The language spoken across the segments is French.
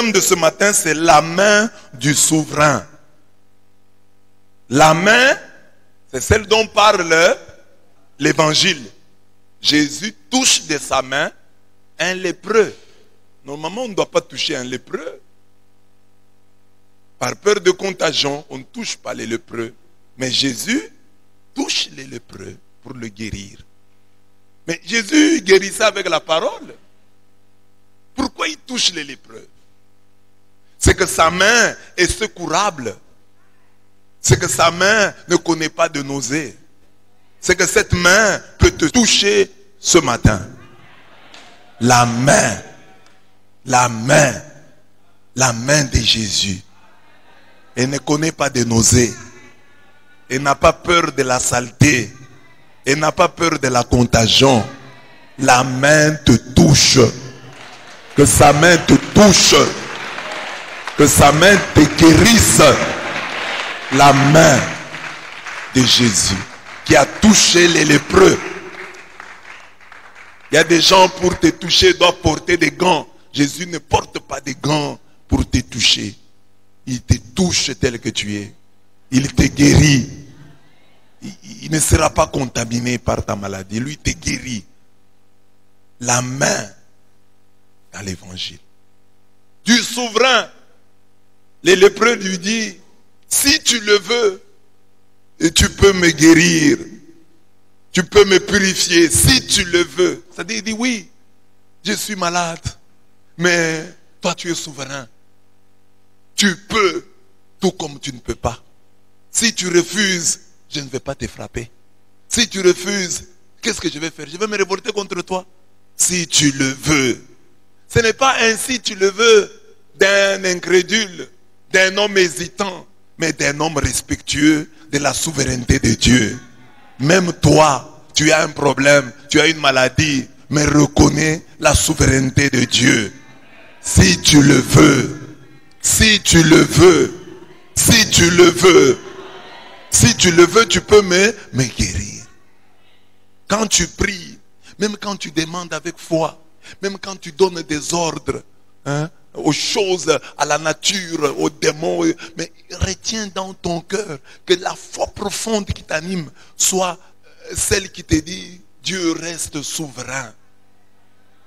thème de ce matin, c'est la main du souverain. La main, c'est celle dont parle l'évangile. Jésus touche de sa main un lépreux. Normalement, on ne doit pas toucher un lépreux. Par peur de contagion, on ne touche pas les lépreux. Mais Jésus touche les lépreux pour le guérir. Mais Jésus guérissait avec la parole. Pourquoi il touche les lépreux? C'est que sa main est secourable. C'est que sa main ne connaît pas de nausée. C'est que cette main peut te toucher ce matin. La main de Jésus. Elle ne connaît pas de nausée. Elle n'a pas peur de la saleté. Elle n'a pas peur de la contagion. La main te touche. Que sa main te touche. Que sa main te guérisse. La main de Jésus qui a touché les lépreux. Il y a des gens pour te toucher doivent porter des gants. Jésus ne porte pas des gants pour te toucher. Il te touche tel que tu es. Il te guérit. Il ne sera pas contaminé par ta maladie. Lui te guérit. La main dans l'évangile. Du souverain. Les lépreux lui disent, si tu le veux, et tu peux me guérir. Tu peux me purifier si tu le veux. C'est-à-dire, il dit oui, je suis malade. Mais toi tu es souverain. Tu peux, tout comme tu ne peux pas. Si tu refuses, je ne vais pas te frapper. Si tu refuses, qu'est-ce que je vais faire? Je vais me révolter contre toi. Si tu le veux. Ce n'est pas ainsi tu le veux d'un incrédule, d'un homme hésitant, mais d'un homme respectueux de la souveraineté de Dieu. Même toi, tu as un problème, tu as une maladie, mais reconnais la souveraineté de Dieu. Si tu le veux, si tu le veux, si tu le veux, si tu le veux, tu peux me guérir. Quand tu pries, même quand tu demandes avec foi, même quand tu donnes des ordres, aux choses, à la nature, aux démons, mais retiens dans ton cœur que la foi profonde qui t'anime soit celle qui te dit Dieu reste souverain.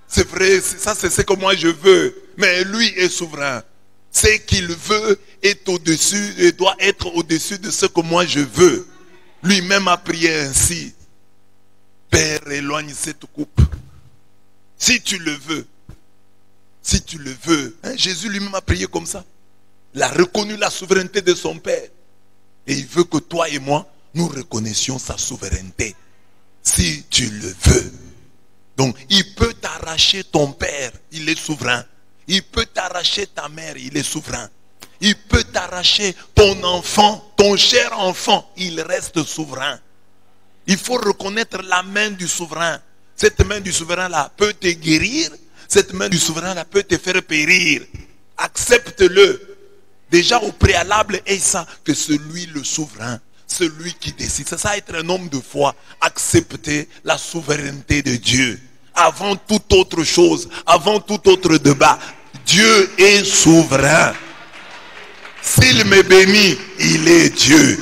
C'est vrai, ça c'est ce que moi je veux, mais lui est souverain. Ce qu'il veut est au-dessus et doit être au-dessus de ce que moi je veux. Lui-même a prié ainsi. Père, éloigne cette coupe. Si tu le veux. Si tu le veux. Jésus lui-même a prié comme ça. Il a reconnu la souveraineté de son Père. Et il veut que toi et moi, nous reconnaissions sa souveraineté. Si tu le veux. Donc, il peut t'arracher ton Père, il est souverain. Il peut t'arracher ta mère, il est souverain. Il peut t'arracher ton enfant, ton cher enfant, il reste souverain. Il faut reconnaître la main du souverain. Cette main du souverain-là peut te guérir. Cette main du souverain-là peut te faire périr. Accepte-le. Déjà au préalable, et ça, que celui le souverain, celui qui décide. C'est ça être un homme de foi. Accepter la souveraineté de Dieu. Avant toute autre chose, avant tout autre débat, Dieu est souverain. S'il me bénit, il est Dieu.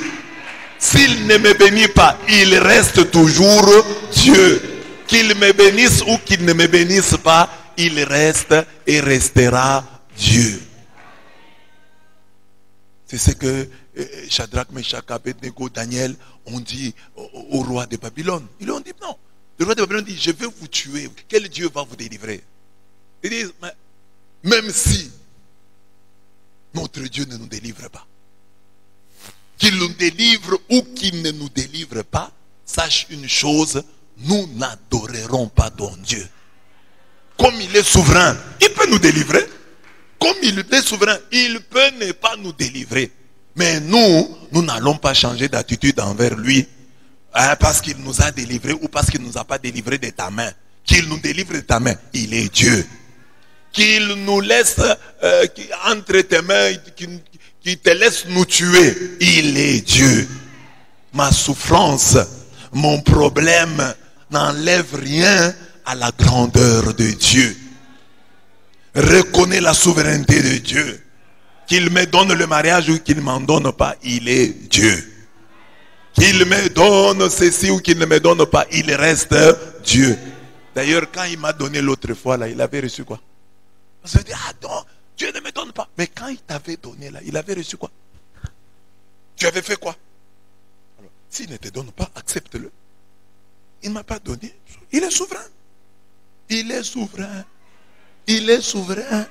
S'il ne me bénit pas, il reste toujours Dieu. Qu'il me bénisse ou qu'il ne me bénisse pas, il reste et restera Dieu. C'est ce que Shadrach, Meshach, Abednego, Daniel ont dit au roi de Babylone. Ils lui ont dit non. Le roi de Babylone dit, je vais vous tuer. Quel Dieu va vous délivrer? Ils disent, même si notre Dieu ne nous délivre pas, qu'il nous délivre ou qu'il ne nous délivre pas, sache une chose, nous n'adorerons pas ton Dieu. Comme il est souverain, il peut nous délivrer. Comme il est souverain, il peut ne pas nous délivrer. Mais nous n'allons pas changer d'attitude envers lui. Parce qu'il nous a délivrés ou parce qu'il ne nous a pas délivrés de ta main. Qu'il nous délivre de ta main, il est Dieu. Qu'il nous laisse entre tes mains, qu'il te laisse nous tuer, il est Dieu. Ma souffrance, mon problème n'enlève rien à la grandeur de Dieu. Reconnais la souveraineté de Dieu. Qu'il me donne le mariage ou qu'il ne m'en donne pas, il est Dieu. Qu'il me donne ceci ou qu'il ne me donne pas, il reste Dieu. D'ailleurs, quand il m'a donné l'autre fois, là, il avait reçu quoi? On se dit, ah non, Dieu ne me donne pas. Mais quand il t'avait donné, là, il avait reçu quoi? Tu avais fait quoi? Alors, s'il ne te donne pas, accepte-le. Il ne m'a pas donné. Il est souverain. Il est souverain. Il est souverain.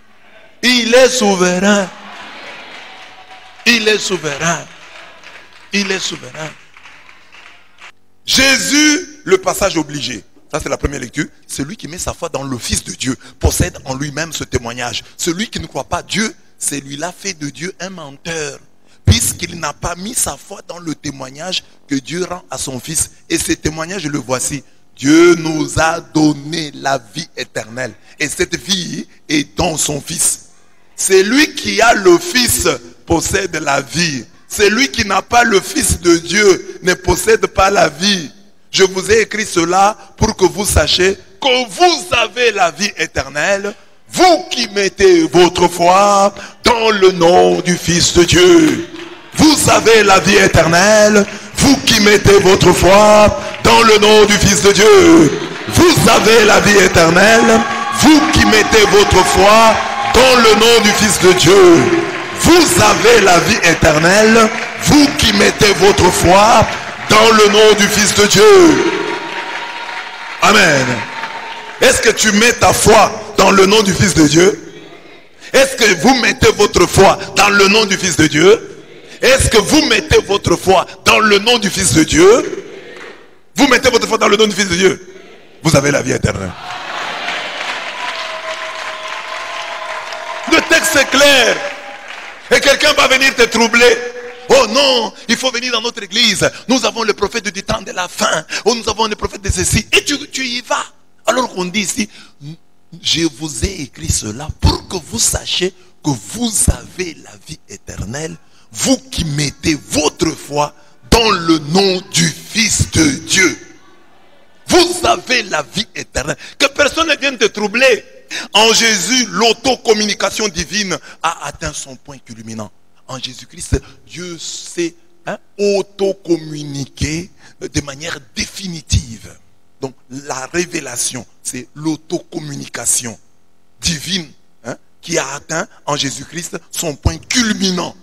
Il est souverain. Il est souverain. Il est souverain. Jésus, le passage obligé. Ça, c'est la première lecture. Celui qui met sa foi dans le Fils de Dieu possède en lui-même ce témoignage. Celui qui ne croit pas Dieu, celui-là fait de Dieu un menteur, puisqu'il n'a pas mis sa foi dans le témoignage que Dieu rend à son Fils. Et ce témoignage, le voici. Dieu nous a donné la vie éternelle. Et cette vie est dans son Fils. Celui qui a le Fils possède la vie. Celui qui n'a pas le Fils de Dieu ne possède pas la vie. Je vous ai écrit cela pour que vous sachiez que vous avez la vie éternelle, vous qui mettez votre foi dans le nom du Fils de Dieu. Vous avez la vie éternelle, vous qui mettez votre foi dans le nom du Fils de Dieu. Vous avez la vie éternelle, vous qui mettez votre foi dans le nom du Fils de Dieu. Vous avez la vie éternelle, vous qui mettez votre foi dans le nom du Fils de Dieu. Amen. Est-ce que tu mets ta foi dans le nom du Fils de Dieu? Est-ce que vous mettez votre foi dans le nom du Fils de Dieu? Est-ce que vous mettez votre foi dans le nom du Fils de Dieu? Vous mettez votre foi dans le nom du Fils de Dieu? Vous avez la vie éternelle. Le texte est clair. Et quelqu'un va venir te troubler. Oh non, il faut venir dans notre église. Nous avons le prophète du temps de la fin. Oh, nous avons le prophète de ceci. Et tu y vas. Alors qu'on dit ici, je vous ai écrit cela pour que vous sachiez que vous avez la vie éternelle, vous qui mettez votre foi dans le nom du Fils de Dieu. Vous avez la vie éternelle. Que personne ne vienne te troubler. En Jésus, l'autocommunication divine a atteint son point culminant. En Jésus-Christ, Dieu s'est autocommuniqué de manière définitive. Donc la révélation, c'est l'autocommunication divine qui a atteint en Jésus-Christ son point culminant.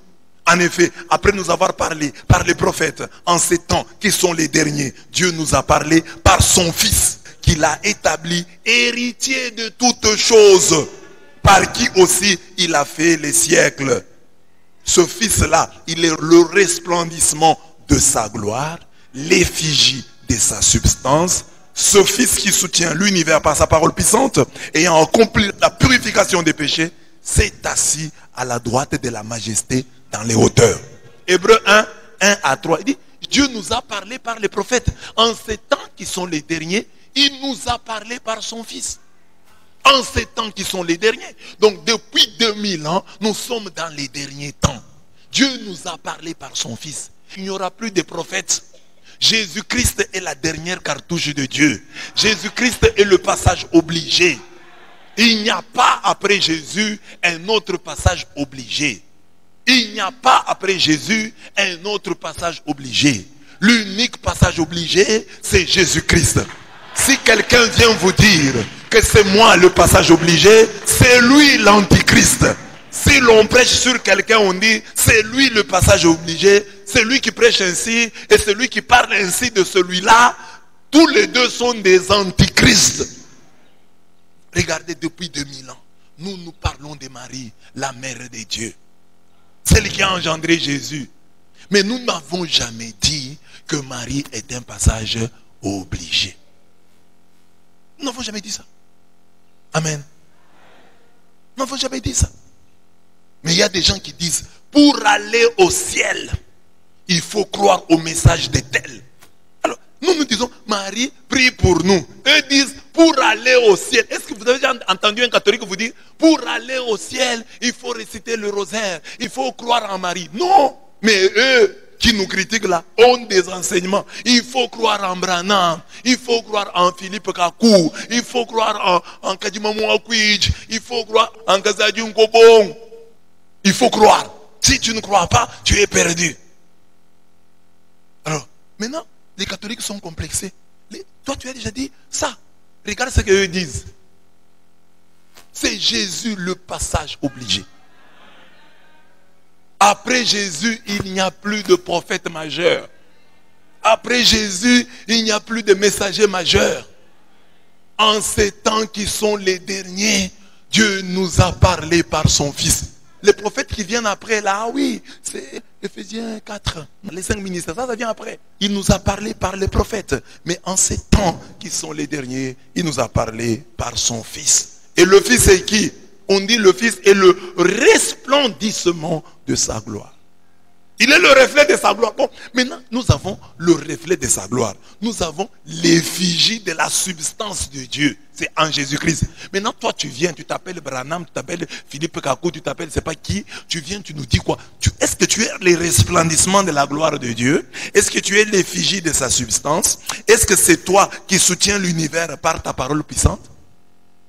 En effet, après nous avoir parlé par les prophètes en ces temps qui sont les derniers, Dieu nous a parlé par son Fils qu'il a établi héritier de toutes choses, par qui aussi il a fait les siècles. Ce Fils-là, il est le resplendissement de sa gloire, l'effigie de sa substance. Ce Fils qui soutient l'univers par sa parole puissante, ayant accompli la purification des péchés, s'est assis à la droite de la majesté dans les hauteurs. Hébreux 1, 1 à 3. Il dit, Dieu nous a parlé par les prophètes. En ces temps qui sont les derniers, il nous a parlé par son Fils. En ces temps qui sont les derniers. Donc depuis 2000 ans, nous sommes dans les derniers temps. Dieu nous a parlé par son Fils. Il n'y aura plus de prophètes. Jésus-Christ est la dernière cartouche de Dieu. Jésus-Christ est le passage obligé. Il n'y a pas après Jésus un autre passage obligé. Il n'y a pas après Jésus un autre passage obligé. L'unique passage obligé, c'est Jésus-Christ. Si quelqu'un vient vous dire que c'est moi le passage obligé, c'est lui l'antichrist. Si l'on prêche sur quelqu'un, on dit c'est lui le passage obligé, c'est lui qui prêche ainsi et celui qui parle ainsi de celui-là, tous les deux sont des antichrists. Regardez, depuis 2000 ans, nous parlons de Marie, la mère de Dieu, celle qui a engendré Jésus. Mais nous n'avons jamais dit que Marie est un passage obligé. Nous n'avons jamais dit ça. Amen. Nous n'avons jamais dit ça. Mais il y a des gens qui disent, pour aller au ciel, il faut croire au message de tel. Alors, nous disons, Marie, prie pour nous. Eux disent, pour aller au ciel. Est-ce que vous avez déjà entendu un catholique vous dire, pour aller au ciel, il faut réciter le rosaire, il faut croire en Marie? Non. Mais eux qui nous critiquent là ont des enseignements. Il faut croire en Branham, il faut croire en Philippe Kakou, il faut croire en Kadimamou Akwidj, il faut croire en Kazadi Nkobong. Il faut croire. Si tu ne crois pas, tu es perdu. Alors, maintenant, les catholiques sont complexés. Toi, tu as déjà dit ça. Regarde ce qu'eux disent. C'est Jésus le passage obligé. Après Jésus, il n'y a plus de prophète majeur. Après Jésus, il n'y a plus de messager majeur. En ces temps qui sont les derniers, Dieu nous a parlé par son Fils. Les prophètes qui viennent après, là, oui, c'est Éphésiens 4. Les 5 ministères, ça vient après. Il nous a parlé par les prophètes. Mais en ces temps qui sont les derniers, il nous a parlé par son Fils. Et le Fils est qui? On dit le Fils est le resplendissement de sa gloire. Il est le reflet de sa gloire. Bon, maintenant, nous avons le reflet de sa gloire. Nous avons l'effigie de la substance de Dieu. C'est en Jésus-Christ. Maintenant, toi, tu viens, tu t'appelles Branham, tu t'appelles Philippe Kakou, tu t'appelles, c'est pas qui. Tu viens, tu nous dis quoi? Est-ce que tu es le resplendissement de la gloire de Dieu? Est-ce que tu es l'effigie de sa substance? Est-ce que c'est toi qui soutiens l'univers par ta parole puissante?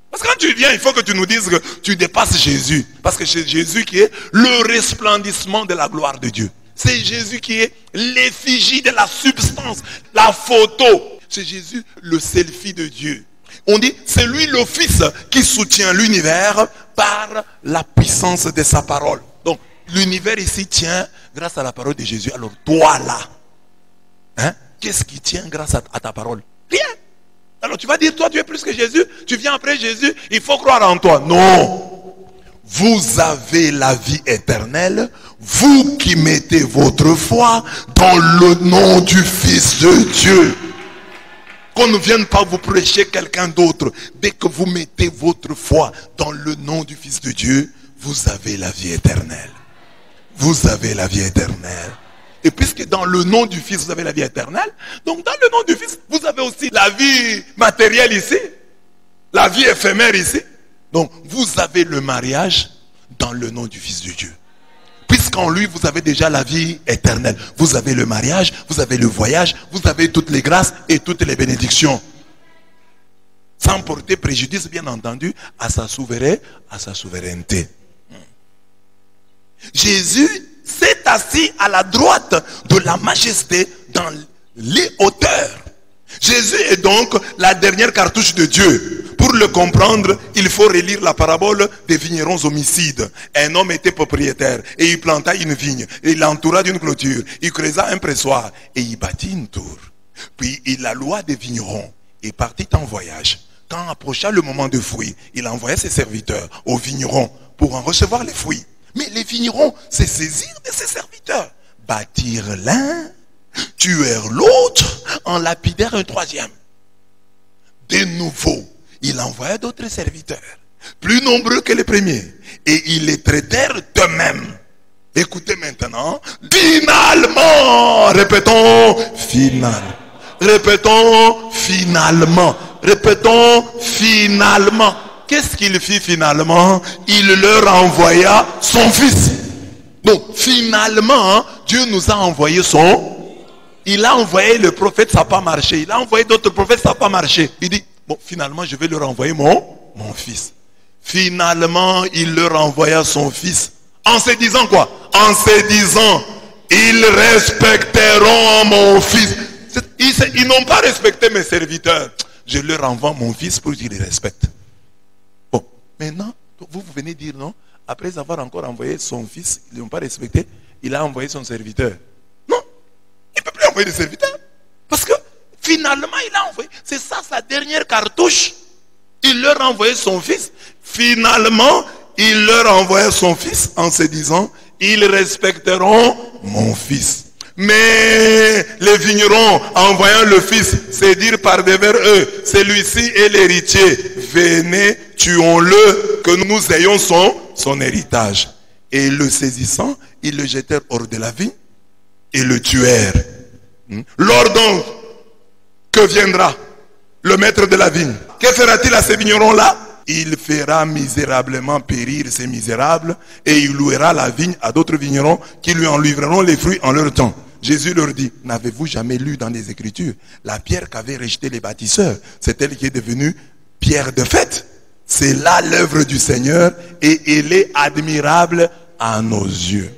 Parce que quand tu viens, il faut que tu nous dises que tu dépasses Jésus. Parce que c'est Jésus qui est le resplendissement de la gloire de Dieu. C'est Jésus qui est l'effigie de la substance, la photo. C'est Jésus le selfie de Dieu. On dit, c'est lui le Fils qui soutient l'univers par la puissance de sa parole. Donc, l'univers ici tient grâce à la parole de Jésus. Alors, toi là, hein, qu'est-ce qui tient grâce à ta parole? Rien. Alors, tu vas dire, toi, tu es plus que Jésus. Tu viens après Jésus, il faut croire en toi. Non. Vous avez la vie éternelle, vous qui mettez votre foi dans le nom du Fils de Dieu. Qu'on ne vienne pas vous prêcher quelqu'un d'autre. Dès que vous mettez votre foi dans le nom du Fils de Dieu, vous avez la vie éternelle. Vous avez la vie éternelle. Et puisque dans le nom du Fils, vous avez la vie éternelle, donc dans le nom du Fils, vous avez aussi la vie matérielle ici, la vie éphémère ici. Donc, vous avez le mariage dans le nom du Fils de Dieu. Puisqu'en lui, vous avez déjà la vie éternelle. Vous avez le mariage, vous avez le voyage, vous avez toutes les grâces et toutes les bénédictions. Sans porter préjudice, bien entendu, à sa souveraineté. Jésus s'est assis à la droite de la majesté dans les hauteurs. Jésus est donc la dernière cartouche de Dieu. Pour le comprendre, il faut relire la parabole des vignerons homicides. Un homme était propriétaire et il planta une vigne et il l'entoura d'une clôture. Il creusa un pressoir et il bâtit une tour. Puis il alloua des vignerons et partit en voyage. Quand approcha le moment de fruits, il envoya ses serviteurs aux vignerons pour en recevoir les fruits. Mais les vignerons se saisirent de ses serviteurs, battirent l'un, tuèrent l'autre, en lapidèrent un troisième. De nouveau, il envoya d'autres serviteurs, plus nombreux que les premiers, et ils les traitèrent d'eux-mêmes. Écoutez maintenant, finalement, répétons, répétons, finalement. Qu'est-ce qu'il fit finalement? Il leur envoya son Fils. Donc, finalement, Dieu nous a envoyé il a envoyé le prophète, ça n'a pas marché. Il a envoyé d'autres prophètes, ça n'a pas marché. Il dit, bon, finalement, je vais leur envoyer mon Fils. Finalement, il leur envoya son Fils. En se disant quoi? En se disant, ils respecteront mon Fils. Ils n'ont pas respecté mes serviteurs. Je leur envoie mon Fils pour qu'ils les respectent. Bon, maintenant, vous venez dire non. Après avoir encore envoyé son Fils, ils n'ont pas respecté. Il a envoyé son serviteur. Non, il ne peut plus envoyer des serviteurs. Parce que finalement, il a envoyé. C'est ça sa dernière cartouche. Il leur a envoyé son Fils. Finalement, il leur a envoyé son Fils en se disant, ils respecteront mon Fils. Mais les vignerons, en voyant le Fils, se dirent par devers eux, celui-ci est l'héritier. Venez, tuons-le, que nous ayons son héritage. Et le saisissant, ils le jetèrent hors de la vigne et le tuèrent. Lors donc, que viendra le maître de la vigne? Que fera-t-il à ces vignerons-là? Il fera misérablement périr ces misérables et il louera la vigne à d'autres vignerons qui lui en livreront les fruits en leur temps. Jésus leur dit, n'avez-vous jamais lu dans les Écritures, la pierre qu'avaient rejetée les bâtisseurs, c'est elle qui est devenue pierre de fête. C'est là l'œuvre du Seigneur et elle est admirable à nos yeux.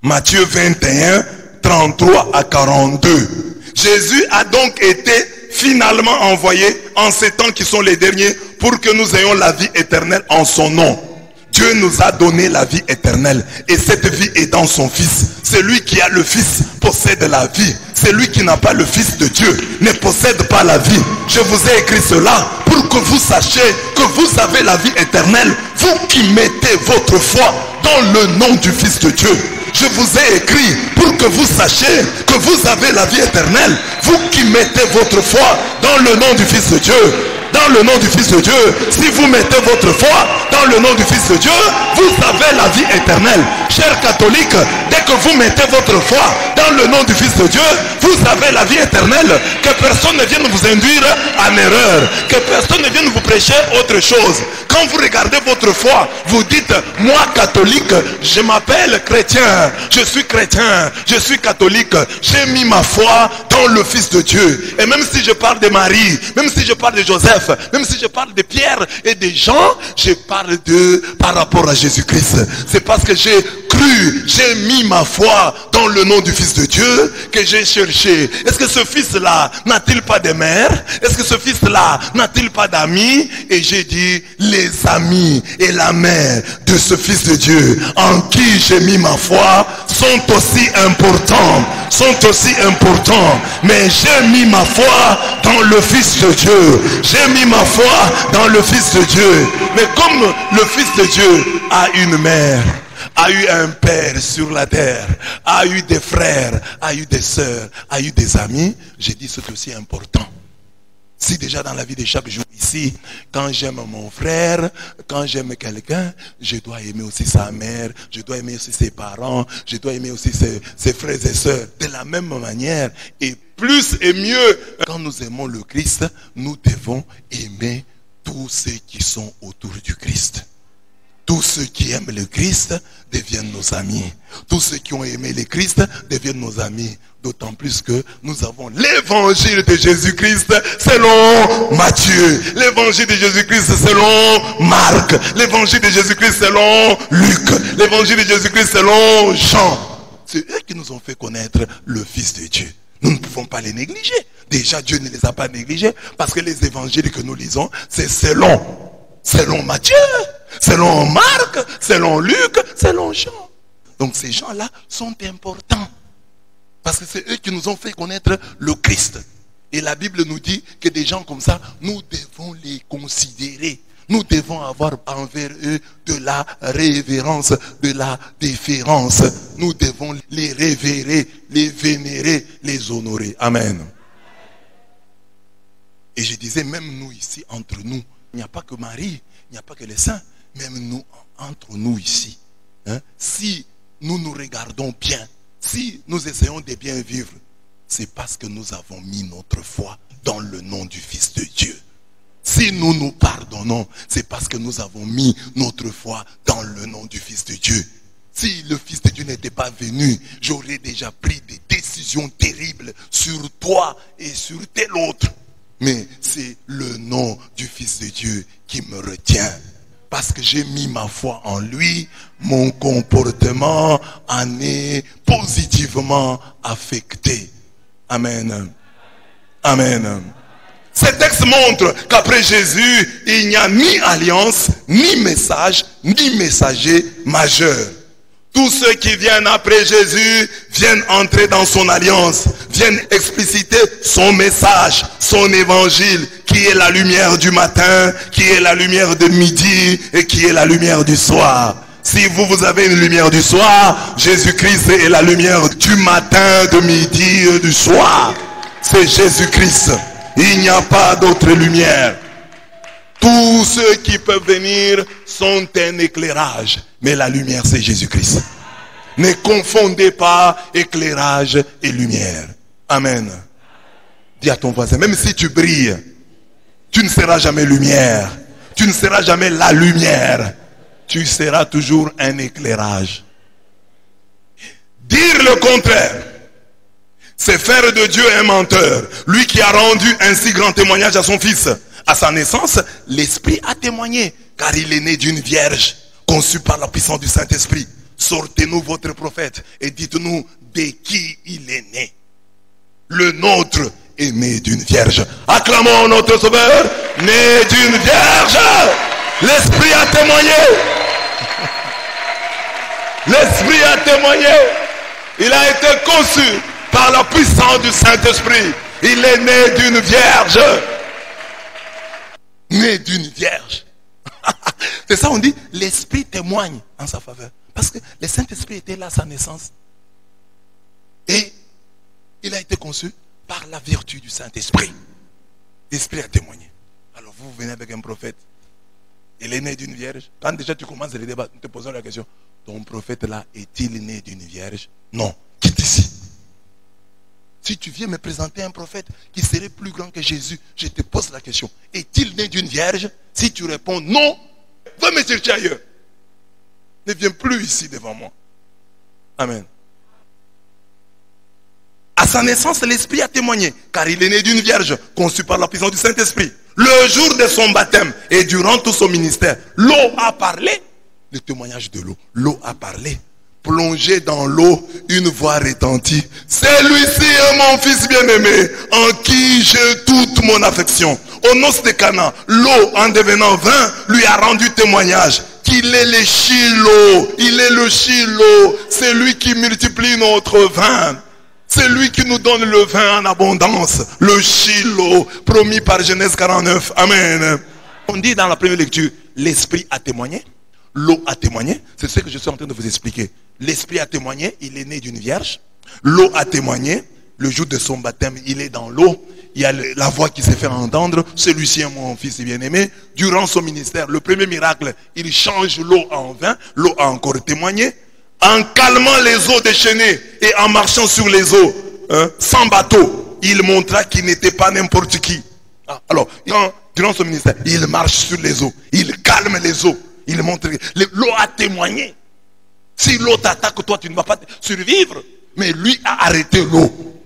Matthieu 21, 33 à 42. Jésus a donc été finalement envoyé en ces temps qui sont les derniers pour que nous ayons la vie éternelle en son nom. Dieu nous a donné la vie éternelle et cette vie est dans son Fils. Celui qui a le Fils possède la vie. Celui qui n'a pas le Fils de Dieu ne possède pas la vie. Je vous ai écrit cela pour que vous sachiez que vous avez la vie éternelle, vous qui mettez votre foi dans le nom du Fils de Dieu. Je vous ai écrit pour que vous sachiez que vous avez la vie éternelle, vous qui mettez votre foi dans le nom du Fils de Dieu. Dans le nom du Fils de Dieu, si vous mettez votre foi dans le nom du Fils de Dieu, vous avez la vie éternelle. Chers catholiques, dès que vous mettez votre foi dans le nom du Fils de Dieu, vous avez la vie éternelle. Que personne ne vienne vous induire en erreur. Que personne ne vienne vous prêcher autre chose. Quand vous regardez votre foi, vous dites, moi catholique, je m'appelle chrétien, je suis chrétien, je suis catholique, j'ai mis ma foi dans le Fils de Dieu. Et même si je parle de Marie, même si je parle de Joseph, même si je parle de Pierre et de Jean, je parle d'eux par rapport à Jésus-Christ. C'est parce que j'ai cru, j'ai mis ma foi dans le nom du Fils de Dieu que j'ai cherché. Est-ce que ce Fils-là n'a-t-il pas de mère? Est-ce que ce Fils-là n'a-t-il pas d'amis? Et j'ai dit, les amis et la mère de ce Fils de Dieu en qui j'ai mis ma foi sont aussi importants. Mais j'ai mis ma foi dans le Fils de Dieu. J'ai mis ma foi dans le Fils de Dieu. Mais comme le Fils de Dieu a une mère, a eu un père sur la terre, a eu des frères, a eu des sœurs, a eu des amis, j'ai dit c'est aussi important. Si déjà dans la vie de chaque jour ici, quand j'aime mon frère, quand j'aime quelqu'un, je dois aimer aussi sa mère, je dois aimer aussi ses parents, je dois aimer aussi ses frères et sœurs. De la même manière, et plus et mieux, quand nous aimons le Christ, nous devons aimer tous ceux qui sont autour du Christ. Tous ceux qui aiment le Christ deviennent nos amis. Tous ceux qui ont aimé le Christ deviennent nos amis. D'autant plus que nous avons l'évangile de Jésus-Christ selon Matthieu. L'évangile de Jésus-Christ selon Marc. L'évangile de Jésus-Christ selon Luc. L'évangile de Jésus-Christ selon Jean. C'est eux qui nous ont fait connaître le Fils de Dieu. Nous ne pouvons pas les négliger. Déjà, Dieu ne les a pas négligés parce que les évangiles que nous lisons, c'est selon Matthieu, selon Marc, selon Luc, selon Jean. Donc ces gens-là sont importants. Parce que c'est eux qui nous ont fait connaître le Christ. Et la Bible nous dit que des gens comme ça, nous devons les considérer. Nous devons avoir envers eux de la révérence, de la déférence. Nous devons les révérer, les vénérer, les honorer. Amen. Et je disais, même nous ici, entre nous, il n'y a pas que Marie, il n'y a pas que les saints, même nous, entre nous ici. Hein, si nous nous regardons bien, si nous essayons de bien vivre, c'est parce que nous avons mis notre foi dans le nom du Fils de Dieu. Si nous nous pardonnons, c'est parce que nous avons mis notre foi dans le nom du Fils de Dieu. Si le Fils de Dieu n'était pas venu, j'aurais déjà pris des décisions terribles sur toi et sur tel autre. Mais c'est le nom du Fils de Dieu qui me retient. Parce que j'ai mis ma foi en lui, mon comportement en est positivement affecté. Amen. Amen. Ce texte montre qu'après Jésus, il n'y a ni alliance, ni message, ni messager majeur. Tous ceux qui viennent après Jésus viennent entrer dans son alliance, viennent expliciter son message, son évangile, qui est la lumière du matin, qui est la lumière de midi et qui est la lumière du soir. Si vous avez une lumière du soir, Jésus-Christ est la lumière du matin, de midi et du soir. C'est Jésus-Christ. Il n'y a pas d'autre lumière. Tous ceux qui peuvent venir sont un éclairage. Mais la lumière, c'est Jésus-Christ. Ne confondez pas éclairage et lumière. Amen. Dis à ton voisin, même si tu brilles, tu ne seras jamais lumière. Tu ne seras jamais la lumière. Tu seras toujours un éclairage. Dire le contraire C'est faire de Dieu un menteur. Lui qui a rendu un si grand témoignage à son fils. À sa naissance, l'Esprit a témoigné, car il est né d'une vierge, conçu par la puissance du Saint-Esprit. Sortez-nous votre prophète et dites-nous de qui il est né. Le nôtre est né d'une vierge. Acclamons notre Sauveur, né d'une vierge. L'Esprit a témoigné. L'Esprit a témoigné. Il a été conçu par la puissance du Saint-Esprit. Il est né d'une vierge. Né d'une vierge. C'est ça on dit, l'Esprit témoigne en sa faveur. Parce que le Saint-Esprit était là à sa naissance. Et il a été conçu par la vertu du Saint-Esprit. L'Esprit a témoigné. Alors vous venez avec un prophète. Il est né d'une vierge. Quand déjà tu commences le débat, nous te posons la question. Ton prophète là, est-il né d'une vierge? Non, quitte ici. Si tu viens me présenter un prophète qui serait plus grand que Jésus, je te pose la question. Est-il né d'une vierge? Si tu réponds non, va me chercher ailleurs. Ne viens plus ici devant moi. Amen. À sa naissance, l'Esprit a témoigné, car il est né d'une vierge, conçue par la puissance du Saint-Esprit. Le jour de son baptême et durant tout son ministère, l'eau a parlé. Le témoignage de l'eau. L'eau a parlé. Plongé dans l'eau, une voix retentit. Celui-ci est mon fils bien-aimé, en qui j'ai toute mon affection. Au noces de Cana, l'eau en devenant vin lui a rendu témoignage qu'il est le Shiloh. Il est le Shiloh. C'est lui qui multiplie notre vin. C'est lui qui nous donne le vin en abondance. Le Shiloh, promis par Genèse 49. Amen. On dit dans la première lecture, l'Esprit a témoigné. L'eau a témoigné. C'est ce que je suis en train de vous expliquer. L'Esprit a témoigné. Il est né d'une vierge. L'eau a témoigné. Le jour de son baptême, il est dans l'eau. Il y a la voix qui s'est fait entendre. Celui-ci est mon fils bien-aimé. Durant son ministère, le premier miracle, il change l'eau en vin. L'eau a encore témoigné. En calmant les eaux déchaînées et en marchant sur les eaux, sans bateau, il montra qu'il n'était pas n'importe qui. Alors, durant son ministère, il marche sur les eaux. Il calme les eaux. Il montre que l'eau a témoigné. Si l'eau t'attaque, toi, tu ne vas pas survivre. Mais lui a arrêté l'eau.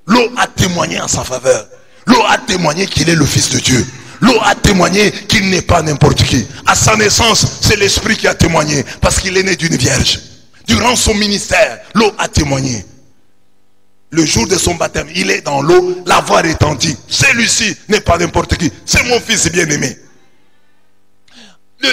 L'eau a témoigné en sa faveur. L'eau a témoigné qu'il est le Fils de Dieu. L'eau a témoigné qu'il n'est pas n'importe qui. À sa naissance, c'est l'Esprit qui a témoigné. Parce qu'il est né d'une vierge. Durant son ministère, l'eau a témoigné. Le jour de son baptême, il est dans l'eau. La voix retentit. Celui-ci n'est pas n'importe qui. C'est mon fils bien-aimé.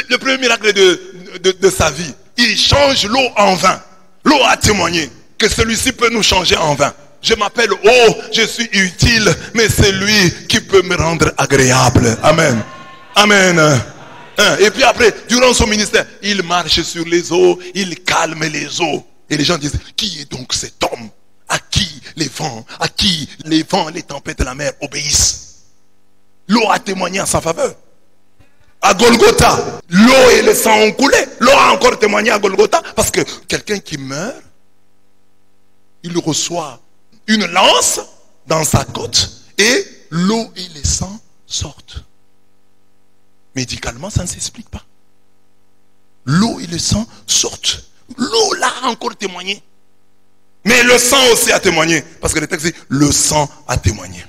Le premier miracle de sa vie, il change l'eau en vin. L'eau a témoigné que celui-ci peut nous changer en vin. Je m'appelle eau, je suis utile, mais c'est lui qui peut me rendre agréable. Amen. Amen. Et puis après, durant son ministère, il marche sur les eaux, il calme les eaux. Et les gens disent, qui est donc cet homme à qui les vents, les tempêtes et la mer obéissent? L'eau a témoigné en sa faveur. À Golgotha, l'eau et le sang ont coulé. L'eau a encore témoigné à Golgotha. Parce que quelqu'un qui meurt, il reçoit une lance dans sa côte et l'eau et le sang sortent. Médicalement, ça ne s'explique pas. L'eau et le sang sortent. L'eau là a encore témoigné. Mais le sang aussi a témoigné. Parce que le texte dit, le sang a témoigné.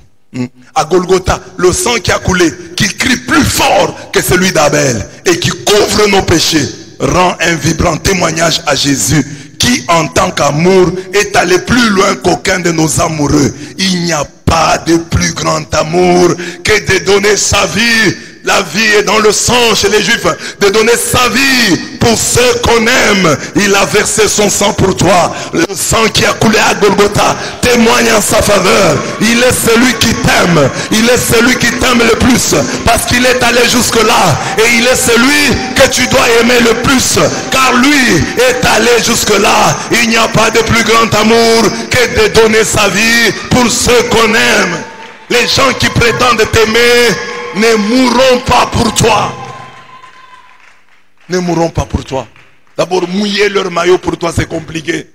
À Golgotha, le sang qui a coulé, qui crie plus fort que celui d'Abel et qui couvre nos péchés, rend un vibrant témoignage à Jésus qui, en tant qu'amour, est allé plus loin qu'aucun de nos amoureux. Il n'y a pas de plus grand amour que de donner sa vie. La vie est dans le sang chez les Juifs, de donner sa vie pour ceux qu'on aime. Il a versé son sang pour toi. Le sang qui a coulé à Golgotha témoigne en sa faveur. Il est celui qui t'aime. Il est celui qui t'aime le plus parce qu'il est allé jusque là. Et il est celui que tu dois aimer le plus car lui est allé jusque là. Il n'y a pas de plus grand amour que de donner sa vie pour ceux qu'on aime. Les gens qui prétendent t'aimer ne mourront pas pour toi. Ne mourront pas pour toi. D'abord, mouiller leur maillot pour toi, c'est compliqué.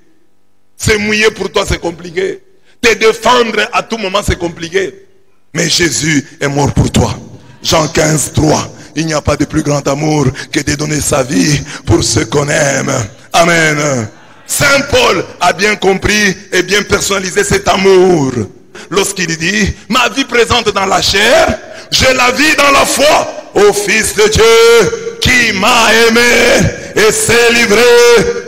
Se mouiller pour toi, c'est compliqué. Te défendre à tout moment, c'est compliqué. Mais Jésus est mort pour toi. Jean 15, 3. Il n'y a pas de plus grand amour que de donner sa vie pour ceux qu'on aime. Amen. Saint Paul a bien compris et bien personnalisé cet amour. Lorsqu'il dit, ma vie présente dans la chair, je la vis dans la foi au Fils de Dieu qui m'a aimé et s'est livré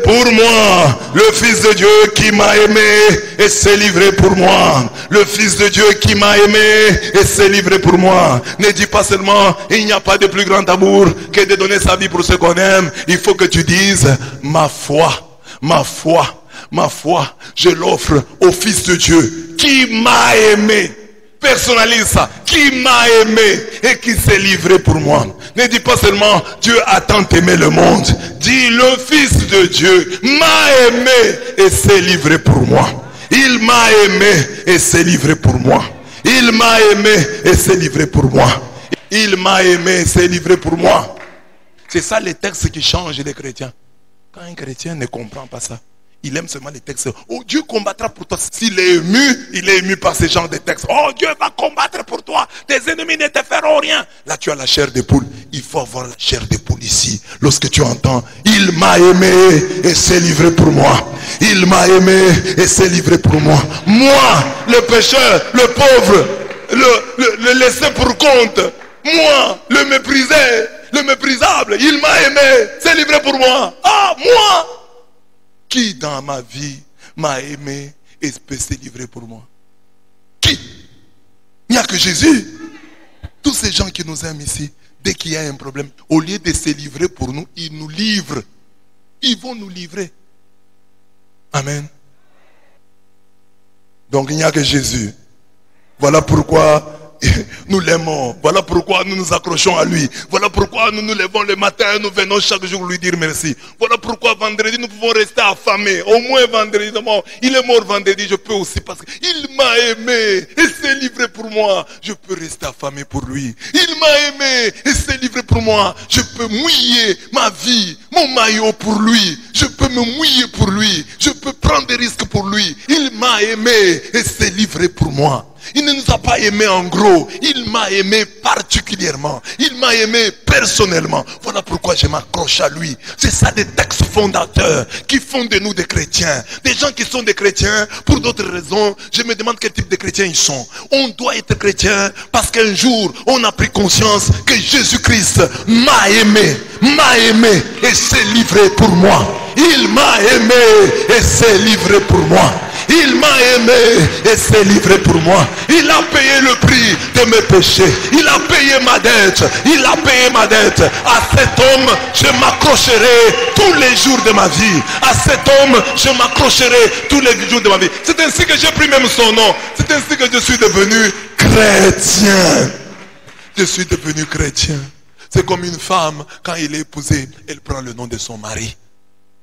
pour moi. Le Fils de Dieu qui m'a aimé et s'est livré pour moi. Le Fils de Dieu qui m'a aimé et s'est livré pour moi. Ne dis pas seulement, il n'y a pas de plus grand amour que de donner sa vie pour ceux qu'on aime. Il faut que tu dises, ma foi, ma foi, ma foi, je l'offre au Fils de Dieu qui m'a aimé. Personnalise ça, qui m'a aimé et qui s'est livré pour moi. Ne dis pas seulement Dieu a tant aimé le monde. Dis le Fils de Dieu m'a aimé et s'est livré pour moi. Il m'a aimé et s'est livré pour moi. Il m'a aimé et s'est livré pour moi. Il m'a aimé et s'est livré pour moi. C'est ça les textes qui changent les chrétiens. Quand un chrétien ne comprend pas ça, il aime seulement les textes. Oh, Dieu combattra pour toi. S'il est ému par ce genre de textes. Oh, Dieu va combattre pour toi. Tes ennemis ne te feront rien. Là, tu as la chair de poule. Il faut avoir la chair de poule ici. Lorsque tu entends, il m'a aimé et s'est livré pour moi. Il m'a aimé et s'est livré pour moi. Moi, le pécheur, le pauvre, le laissé pour compte. Moi, le méprisé, le méprisable. Il m'a aimé, s'est livré pour moi. Ah, moi! Qui dans ma vie m'a aimé et peut se livrer pour moi? Qui? Il n'y a que Jésus. Tous ces gens qui nous aiment ici, dès qu'il y a un problème, au lieu de se livrer pour nous, ils nous livrent. Ils vont nous livrer. Amen. Donc il n'y a que Jésus. Voilà pourquoi nous l'aimons. Voilà pourquoi nous nous accrochons à lui. Voilà pourquoi nous nous levons le matin et nous venons chaque jour lui dire merci. Voilà pourquoi vendredi nous pouvons rester affamés. Au moins vendredi, il est mort vendredi, je peux aussi parce qu'il m'a aimé et s'est livré pour moi. Je peux rester affamé pour lui. Il m'a aimé et s'est livré pour moi. Je peux mouiller ma vie, mon maillot pour lui. Je peux me mouiller pour lui. Je peux prendre des risques pour lui. Il m'a aimé et s'est livré pour moi. Il ne nous a pas aimés en gros. Il m'a aimé particulièrement. Il m'a aimé personnellement. Voilà pourquoi je m'accroche à lui. C'est ça des textes fondateurs qui font de nous des chrétiens. Des gens qui sont des chrétiens pour d'autres raisons. Je me demande quel type de chrétiens ils sont. On doit être chrétien parce qu'un jour on a pris conscience que Jésus-Christ m'a aimé et s'est livré pour moi. Il m'a aimé et s'est livré pour moi. Il m'a aimé et s'est livré pour moi. Il a payé le prix de mes péchés. Il a payé ma dette. Il a payé ma dette. À cet homme, je m'accrocherai tous les jours de ma vie. À cet homme, je m'accrocherai tous les jours de ma vie. C'est ainsi que j'ai pris même son nom. C'est ainsi que je suis devenu chrétien. Je suis devenu chrétien. C'est comme une femme, quand elle est épousée, elle prend le nom de son mari.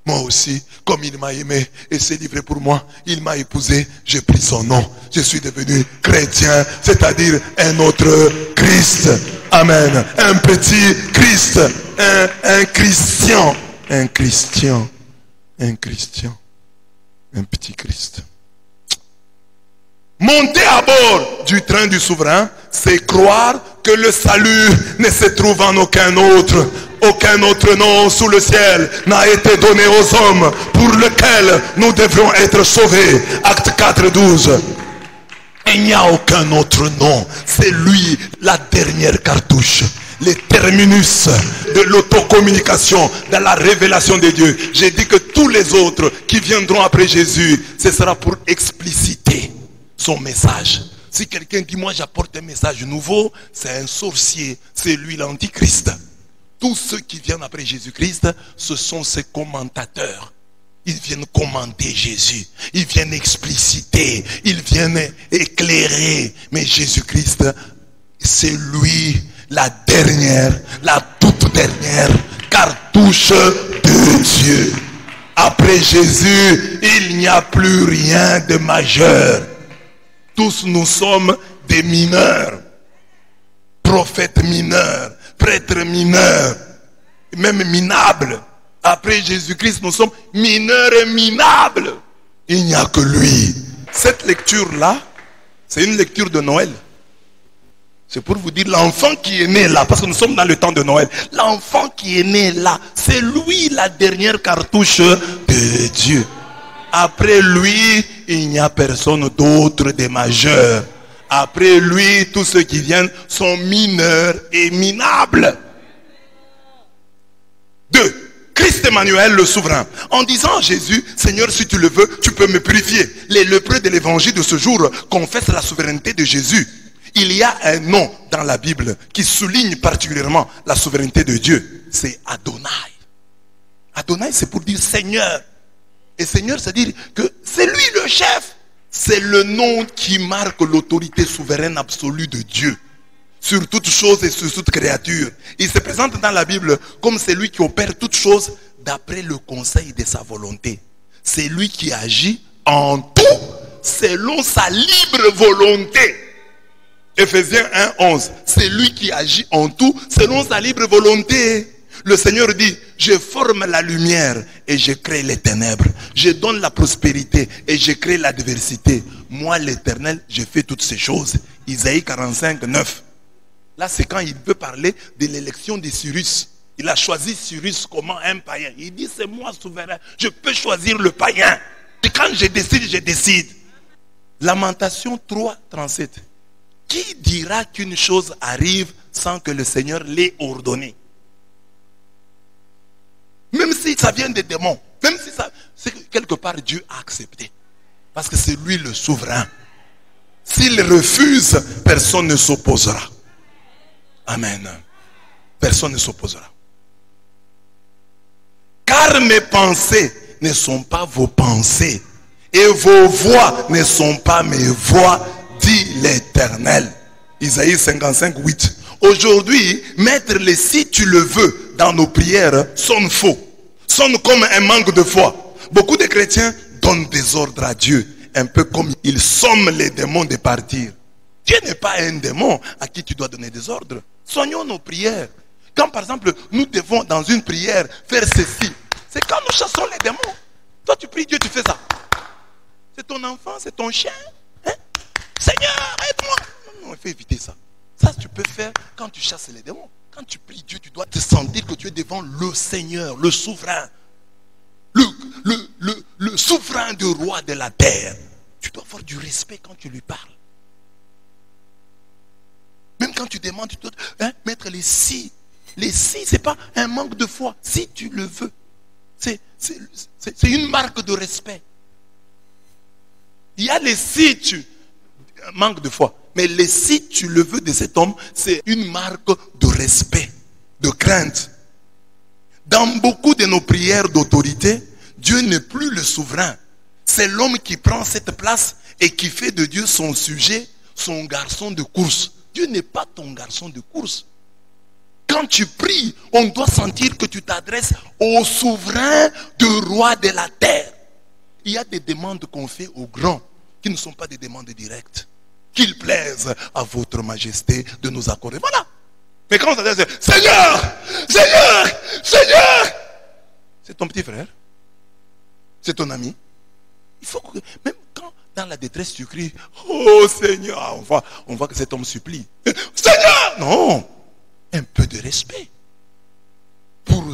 Moi aussi, comme il m'a aimé et s'est livré pour moi, il m'a épousé, j'ai pris son nom. Je suis devenu chrétien, c'est-à-dire un autre Christ. Amen. Un petit Christ. Un Christian. Un Christian. Un Christian. Un petit Christ. Monter à bord du train du souverain, c'est croire que le salut ne se trouve en aucun autre. Aucun autre nom sous le ciel n'a été donné aux hommes pour lequel nous devrons être sauvés. Acte 4, 12. Il n'y a aucun autre nom. C'est lui, la dernière cartouche. Les terminus de l'autocommunication dans la révélation de Dieu. J'ai dit que tous les autres qui viendront après Jésus, ce sera pour expliciter son message. Si quelqu'un dit moi j'apporte un message nouveau, c'est un sorcier, c'est lui l'antichrist. Tous ceux qui viennent après Jésus-Christ, ce sont ses commentateurs. Ils viennent commenter Jésus. Ils viennent expliciter. Ils viennent éclairer. Mais Jésus-Christ, c'est lui la dernière, la toute dernière cartouche de Dieu. Après Jésus, il n'y a plus rien de majeur. Tous nous sommes des mineurs. Prophètes mineurs. Prêtres mineurs, même minables. Après Jésus-Christ, nous sommes mineurs et minables. Il n'y a que lui. Cette lecture-là, c'est une lecture de Noël. C'est pour vous dire l'enfant qui est né là, parce que nous sommes dans le temps de Noël. L'enfant qui est né là, c'est lui la dernière cartouche de Dieu. Après lui, il n'y a personne d'autre de majeur. Après lui, tous ceux qui viennent sont mineurs et minables. 2. Christ Emmanuel, le souverain. En disant à Jésus, Seigneur, si tu le veux, tu peux me purifier. Les lépreux de l'évangile de ce jour confessent la souveraineté de Jésus. Il y a un nom dans la Bible qui souligne particulièrement la souveraineté de Dieu. C'est Adonai. Adonai, c'est pour dire Seigneur. Et Seigneur, c'est dire que c'est lui le chef. C'est le nom qui marque l'autorité souveraine absolue de Dieu sur toutes choses et sur toute créature. Il se présente dans la Bible comme celui qui opère toutes choses d'après le conseil de sa volonté. C'est lui qui agit en tout selon sa libre volonté. Ephésiens 1:11. C'est lui qui agit en tout selon sa libre volonté. Le Seigneur dit, je forme la lumière et je crée les ténèbres. Je donne la prospérité et je crée l'adversité. Moi, l'Éternel, je fais toutes ces choses. Isaïe 45:9. Là, c'est quand il veut parler de l'élection de Cyrus. Il a choisi Cyrus comme un païen. Il dit, c'est moi souverain. Je peux choisir le païen. Et quand je décide, je décide. Lamentation 3:37. Qui dira qu'une chose arrive sans que le Seigneur l'ait ordonné? Même si ça vient des démons, même si ça, c'est que quelque part Dieu a accepté. Parce que c'est lui le souverain. S'il refuse, personne ne s'opposera. Amen. Personne ne s'opposera. Car mes pensées ne sont pas vos pensées. Et vos voix ne sont pas mes voix, dit l'Éternel. Isaïe 55:8. Aujourd'hui, mettre les si tu le veux dans nos prières sonne faux. Sonne comme un manque de foi. Beaucoup de chrétiens donnent des ordres à Dieu. Un peu comme ils somment les démons de partir. Dieu n'est pas un démon à qui tu dois donner des ordres. Soignons nos prières. Quand par exemple, nous devons dans une prière faire ceci. C'est quand nous chassons les démons. Toi tu pries Dieu, tu fais ça. C'est ton enfant, c'est ton chien. Hein? Seigneur, aide-moi. Non, il faut éviter ça. Ça, tu peux faire quand tu chasses les démons. Quand tu pries Dieu, tu dois te sentir que tu es devant le Seigneur, le souverain. Le souverain du roi de la terre. Tu dois avoir du respect quand tu lui parles. Même quand tu demandes, tu dois mettre les si. Les si, ce n'est pas un manque de foi. Si tu le veux. C'est une marque de respect. Il y a les si tu manques de foi. Mais les si tu le veux de cet homme, c'est une marque de respect, de crainte. Dans beaucoup de nos prières d'autorité, Dieu n'est plus le souverain. C'est l'homme qui prend cette place et qui fait de Dieu son sujet, son garçon de course. Dieu n'est pas ton garçon de course. Quand tu pries, on doit sentir que tu t'adresses au souverain du roi de la terre. Il y a des demandes qu'on fait aux grands qui ne sont pas des demandes directes. Qu'il plaise à votre majesté de nous accorder. Voilà. Mais quand on s'adresse, Seigneur, Seigneur, Seigneur, c'est ton petit frère. C'est ton ami. Il faut que, même quand dans la détresse tu cries, oh Seigneur, on voit que cet homme supplie. Seigneur! Non. Un peu de respect pour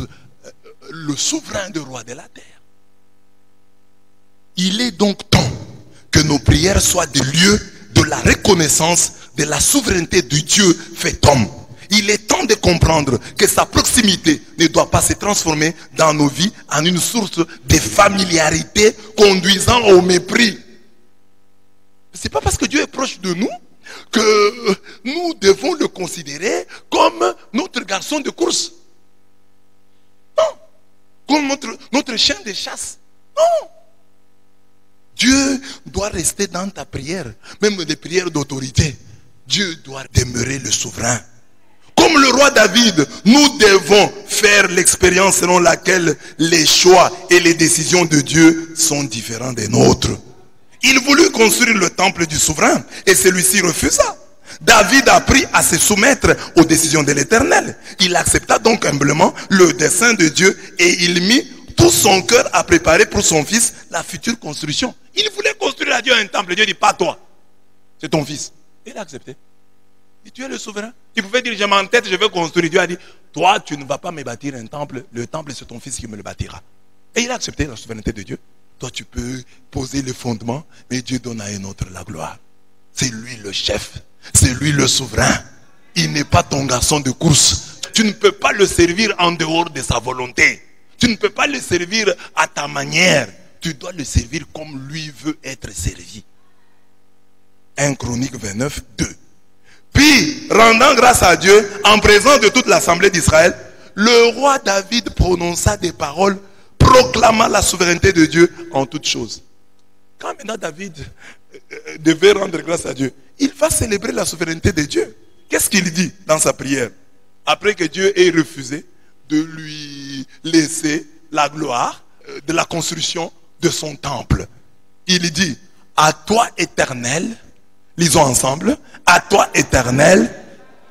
le souverain du roi de la terre. Il est donc temps que nos prières soient des lieux de la reconnaissance de la souveraineté de Dieu fait homme. Il est temps de comprendre que sa proximité ne doit pas se transformer dans nos vies en une source de familiarité conduisant au mépris. Ce n'est pas parce que Dieu est proche de nous que nous devons le considérer comme notre garçon de course. Non. Comme notre chien de chasse. Non. Dieu doit rester dans ta prière, même des prières d'autorité. Dieu doit demeurer le souverain. Comme le roi David, nous devons faire l'expérience selon laquelle les choix et les décisions de Dieu sont différents des nôtres. Il voulut construire le temple du souverain et celui-ci refusa. David apprit à se soumettre aux décisions de l'Éternel. Il accepta donc humblement le dessein de Dieu et il mit tout son cœur à préparer pour son fils la future construction. Il voulait construire à Dieu un temple. Dieu dit, pas toi. C'est ton fils. Il a accepté. Et tu es le souverain. Il pouvait dire, je m'entête, je vais construire. Dieu a dit, toi, tu ne vas pas me bâtir un temple. Le temple, c'est ton fils qui me le bâtira. Et il a accepté la souveraineté de Dieu. Toi, tu peux poser le fondement, mais Dieu donne à un autre la gloire. C'est lui le chef. C'est lui le souverain. Il n'est pas ton garçon de course. Tu ne peux pas le servir en dehors de sa volonté. Tu ne peux pas le servir à ta manière. Tu dois le servir comme lui veut être servi. 1 Chronique 29, 2. Puis, rendant grâce à Dieu, en présence de toute l'assemblée d'Israël, le roi David prononça des paroles proclamant la souveraineté de Dieu en toutes choses. Quand maintenant David devait rendre grâce à Dieu, il va célébrer la souveraineté de Dieu. Qu'est-ce qu'il dit dans sa prière? Après que Dieu ait refusé de lui laisser la gloire de la construction de son temple. Il dit, à toi éternel, lisons ensemble, à toi éternel,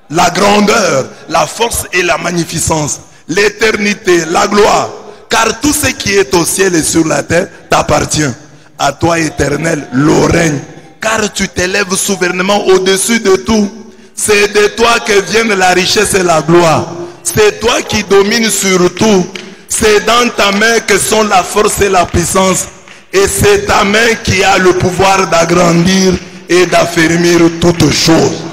la grandeur, la force et la magnificence, l'éternité, la gloire, car tout ce qui est au ciel et sur la terre t'appartient. À toi éternel, le règne, car tu t'élèves souverainement au-dessus de tout. C'est de toi que viennent la richesse et la gloire. C'est toi qui domines sur tout. C'est dans ta main que sont la force et la puissance. Et c'est ta main qui a le pouvoir d'agrandir et d'affermir toutes choses.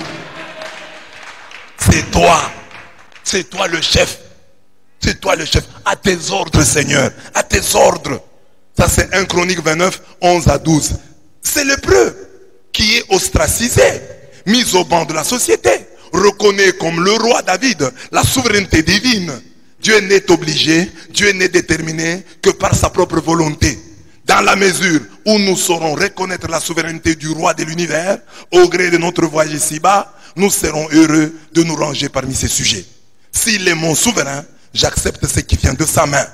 C'est toi le chef. C'est toi le chef. À tes ordres, Seigneur. À tes ordres. Ça c'est 1 Chronique 29, 11 à 12. C'est l'hébreu qui est ostracisé, mis au banc de la société, reconnaît comme le roi David la souveraineté divine. Dieu n'est obligé, Dieu n'est déterminé que par sa propre volonté. Dans la mesure où nous saurons reconnaître la souveraineté du roi de l'univers, au gré de notre voyage ici-bas, nous serons heureux de nous ranger parmi ces sujets. S'il est mon souverain, j'accepte ce qui vient de sa main.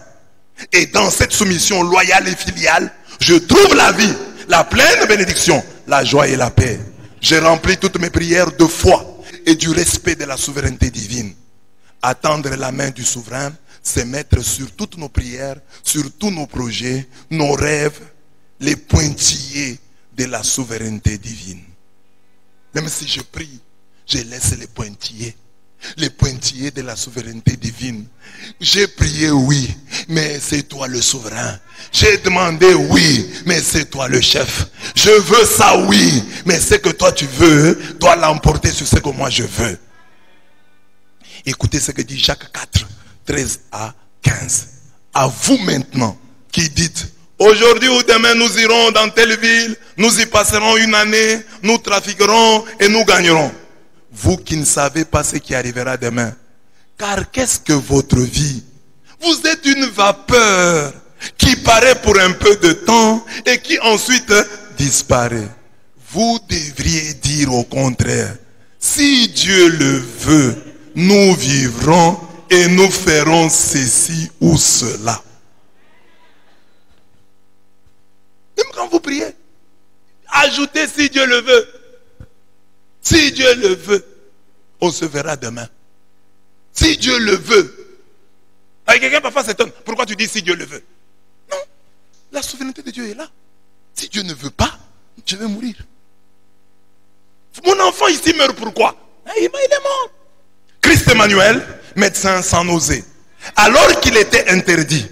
Et dans cette soumission loyale et filiale, je trouve la vie, la pleine bénédiction, la joie et la paix. J'ai rempli toutes mes prières de foi et du respect de la souveraineté divine. Attendre la main du souverain, c'est mettre sur toutes nos prières, sur tous nos projets, nos rêves, les pointillés de la souveraineté divine. Même si je prie, je laisse les pointillés de la souveraineté divine. J'ai prié, oui, mais c'est toi le souverain. J'ai demandé, oui, mais c'est toi le chef. Je veux ça, oui, mais ce que toi tu veux, dois l'emporter sur ce que moi je veux. Écoutez ce que dit Jacques 4, 13 à 15. À vous maintenant qui dites, aujourd'hui ou demain nous irons dans telle ville, nous y passerons une année, nous trafiquerons et nous gagnerons. Vous qui ne savez pas ce qui arrivera demain. Car qu'est-ce que votre vie? Vous êtes une vapeur qui paraît pour un peu de temps et qui ensuite disparaît. Vous devriez dire au contraire, si Dieu le veut, nous vivrons et nous ferons ceci ou cela. Même quand vous priez, ajoutez si Dieu le veut. Si Dieu le veut, on se verra demain. Si Dieu le veut. Quelqu'un parfois s'étonne. Pourquoi tu dis si Dieu le veut? Non. La souveraineté de Dieu est là. Si Dieu ne veut pas, je vais mourir. Mon enfant ici meurt pourquoi? Il est mort. Christ Emmanuel, médecin sans nausée. Alors qu'il était interdit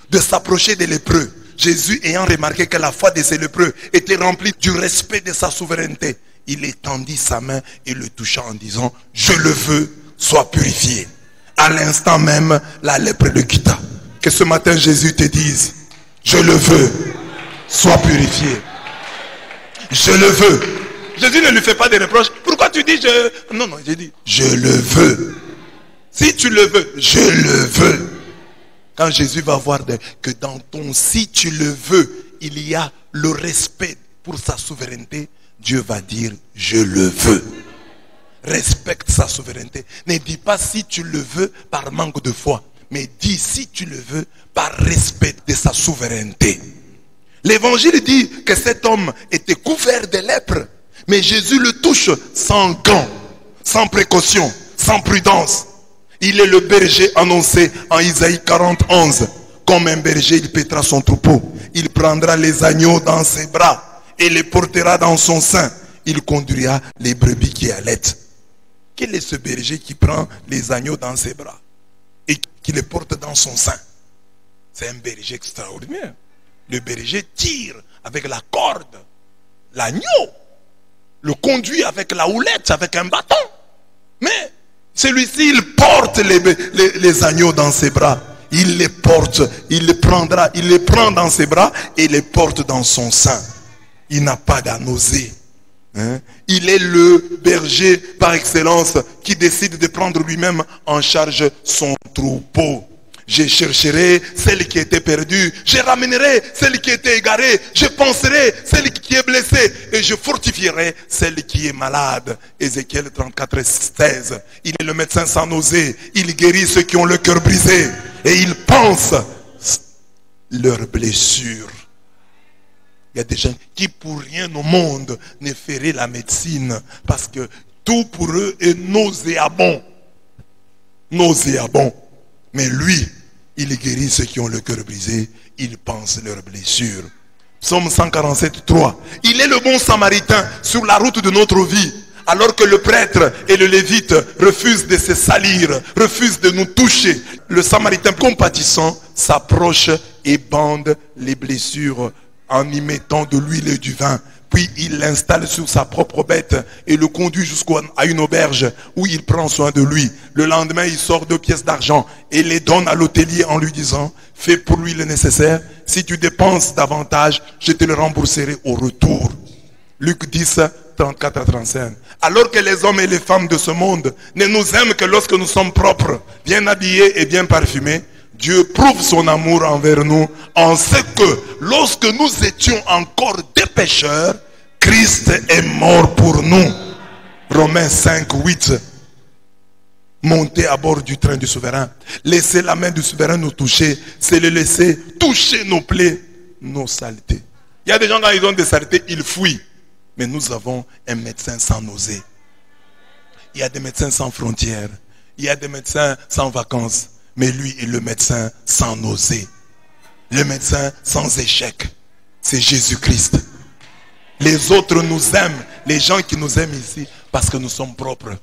de s'approcher des lépreux, Jésus ayant remarqué que la foi de ces lépreux était remplie du respect de sa souveraineté, il étendit sa main et le toucha en disant, je le veux, sois purifié. À l'instant même, la lèpre le quitta. Que ce matin Jésus te dise, je le veux, sois purifié. Je le veux. Jésus ne lui fait pas de reproches. Pourquoi tu dis je... Non, j'ai dit, je le veux. Si tu le veux, je le veux. Quand Jésus va voir que dans ton si tu le veux, il y a le respect pour sa souveraineté, Dieu va dire, je le veux. Respecte sa souveraineté. Ne dis pas si tu le veux par manque de foi, mais dis si tu le veux par respect de sa souveraineté. L'évangile dit que cet homme était couvert de lèpre, mais Jésus le touche sans gants, sans précaution, sans prudence. Il est le berger annoncé en Isaïe 40, 11. Comme un berger, il paîtra son troupeau. Il prendra les agneaux dans ses bras et les portera dans son sein. Il conduira les brebis qui allaitent. Quel est ce berger qui prend les agneaux dans ses bras et qui les porte dans son sein? C'est un berger extraordinaire. Le berger tire avec la corde l'agneau, le conduit avec la houlette, avec un bâton. Mais celui-ci, il porte les agneaux dans ses bras. Il les porte, il les prendra, il les prend dans ses bras et les porte dans son sein. Il n'a pas d'à nausée. Il est le berger par excellence qui décide de prendre lui-même en charge son troupeau. Je chercherai celle qui était perdue, je ramènerai celle qui était égarée, je penserai celle qui est blessée et je fortifierai celle qui est malade. Ézéchiel 34, 16. Il est le médecin sans nausée, il guérit ceux qui ont le cœur brisé et il pense leurs blessures. Il y a des gens qui pour rien au monde ne feraient la médecine parce que tout pour eux est nauséabond. Nauséabond. Mais lui, il guérit ceux qui ont le cœur brisé, il pense leurs blessures. Psaume 147, 3. Il est le bon samaritain sur la route de notre vie. Alors que le prêtre et le lévite refusent de se salir, refusent de nous toucher, le samaritain compatissant s'approche et bande les blessures en y mettant de l'huile et du vin. Puis il l'installe sur sa propre bête et le conduit jusqu'à une auberge où il prend soin de lui. Le lendemain, il sort 2 pièces d'argent et les donne à l'hôtelier en lui disant: fais pour lui le nécessaire. Si tu dépenses davantage, je te le rembourserai au retour. Luc 10, 34 à 35. Alors que les hommes et les femmes de ce monde ne nous aiment que lorsque nous sommes propres, bien habillés et bien parfumés, Dieu prouve son amour envers nous en ce que lorsque nous étions encore des pécheurs, Christ est mort pour nous. Romains 5, 8. Montez à bord du train du souverain. Laissez la main du souverain nous toucher. C'est le laisser toucher nos plaies, nos saletés. Il y a des gens quand ils ont des saletés, ils fuient. Mais nous avons un médecin sans nausée. Il y a des médecins sans frontières. Il y a des médecins sans vacances. Mais lui est le médecin sans nausée. Le médecin sans échec. C'est Jésus-Christ. Les autres nous aiment. Les gens qui nous aiment ici parce que nous sommes propres.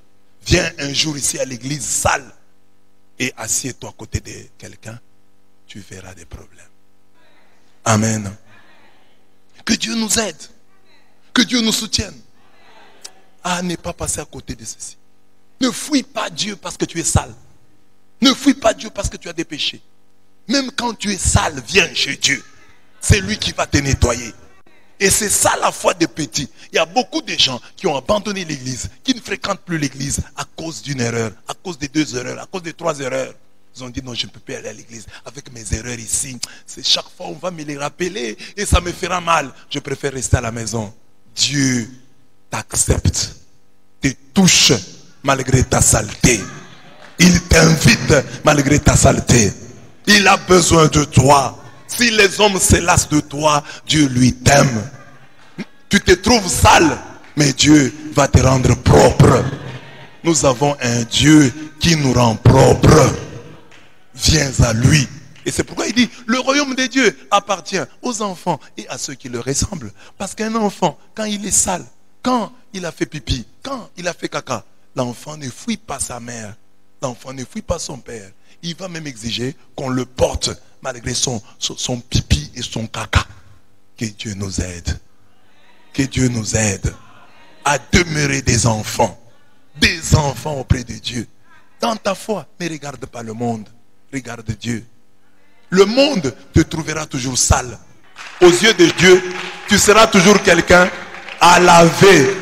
Viens un jour ici à l'église sale et assieds-toi à côté de quelqu'un. Tu verras des problèmes. Amen. Que Dieu nous aide. Que Dieu nous soutienne. Ah, ne pas passer à côté de ceci. Ne fuis pas Dieu parce que tu es sale. Ne fuis pas Dieu parce que tu as des péchés. Même quand tu es sale, viens chez Dieu. C'est lui qui va te nettoyer. Et c'est ça la foi des petits. Il y a beaucoup de gens qui ont abandonné l'église, qui ne fréquentent plus l'église à cause d'une erreur, à cause de 2 erreurs, à cause de 3 erreurs. Ils ont dit non, je ne peux plus aller à l'église avec mes erreurs ici. C'est chaque fois on va me les rappeler et ça me fera mal. Je préfère rester à la maison. Dieu t'accepte, te touche malgré ta saleté. Il t'invite malgré ta saleté. Il a besoin de toi. Si les hommes se lassent de toi, Dieu lui t'aime. Tu te trouves sale, mais Dieu va te rendre propre. Nous avons un Dieu qui nous rend propre. Viens à lui. Et c'est pourquoi il dit, le royaume de Dieu appartient aux enfants et à ceux qui leur ressemblent. Parce qu'un enfant, quand il est sale, quand il a fait pipi, quand il a fait caca, l'enfant ne fuit pas sa mère. L'enfant ne fuit pas son père. Il va même exiger qu'on le porte malgré son pipi et son caca. Que Dieu nous aide. Que Dieu nous aide à demeurer des enfants auprès de Dieu. Dans ta foi, ne regarde pas le monde. Regarde Dieu. Le monde te trouvera toujours sale. Aux yeux de Dieu, tu seras toujours quelqu'un à laver,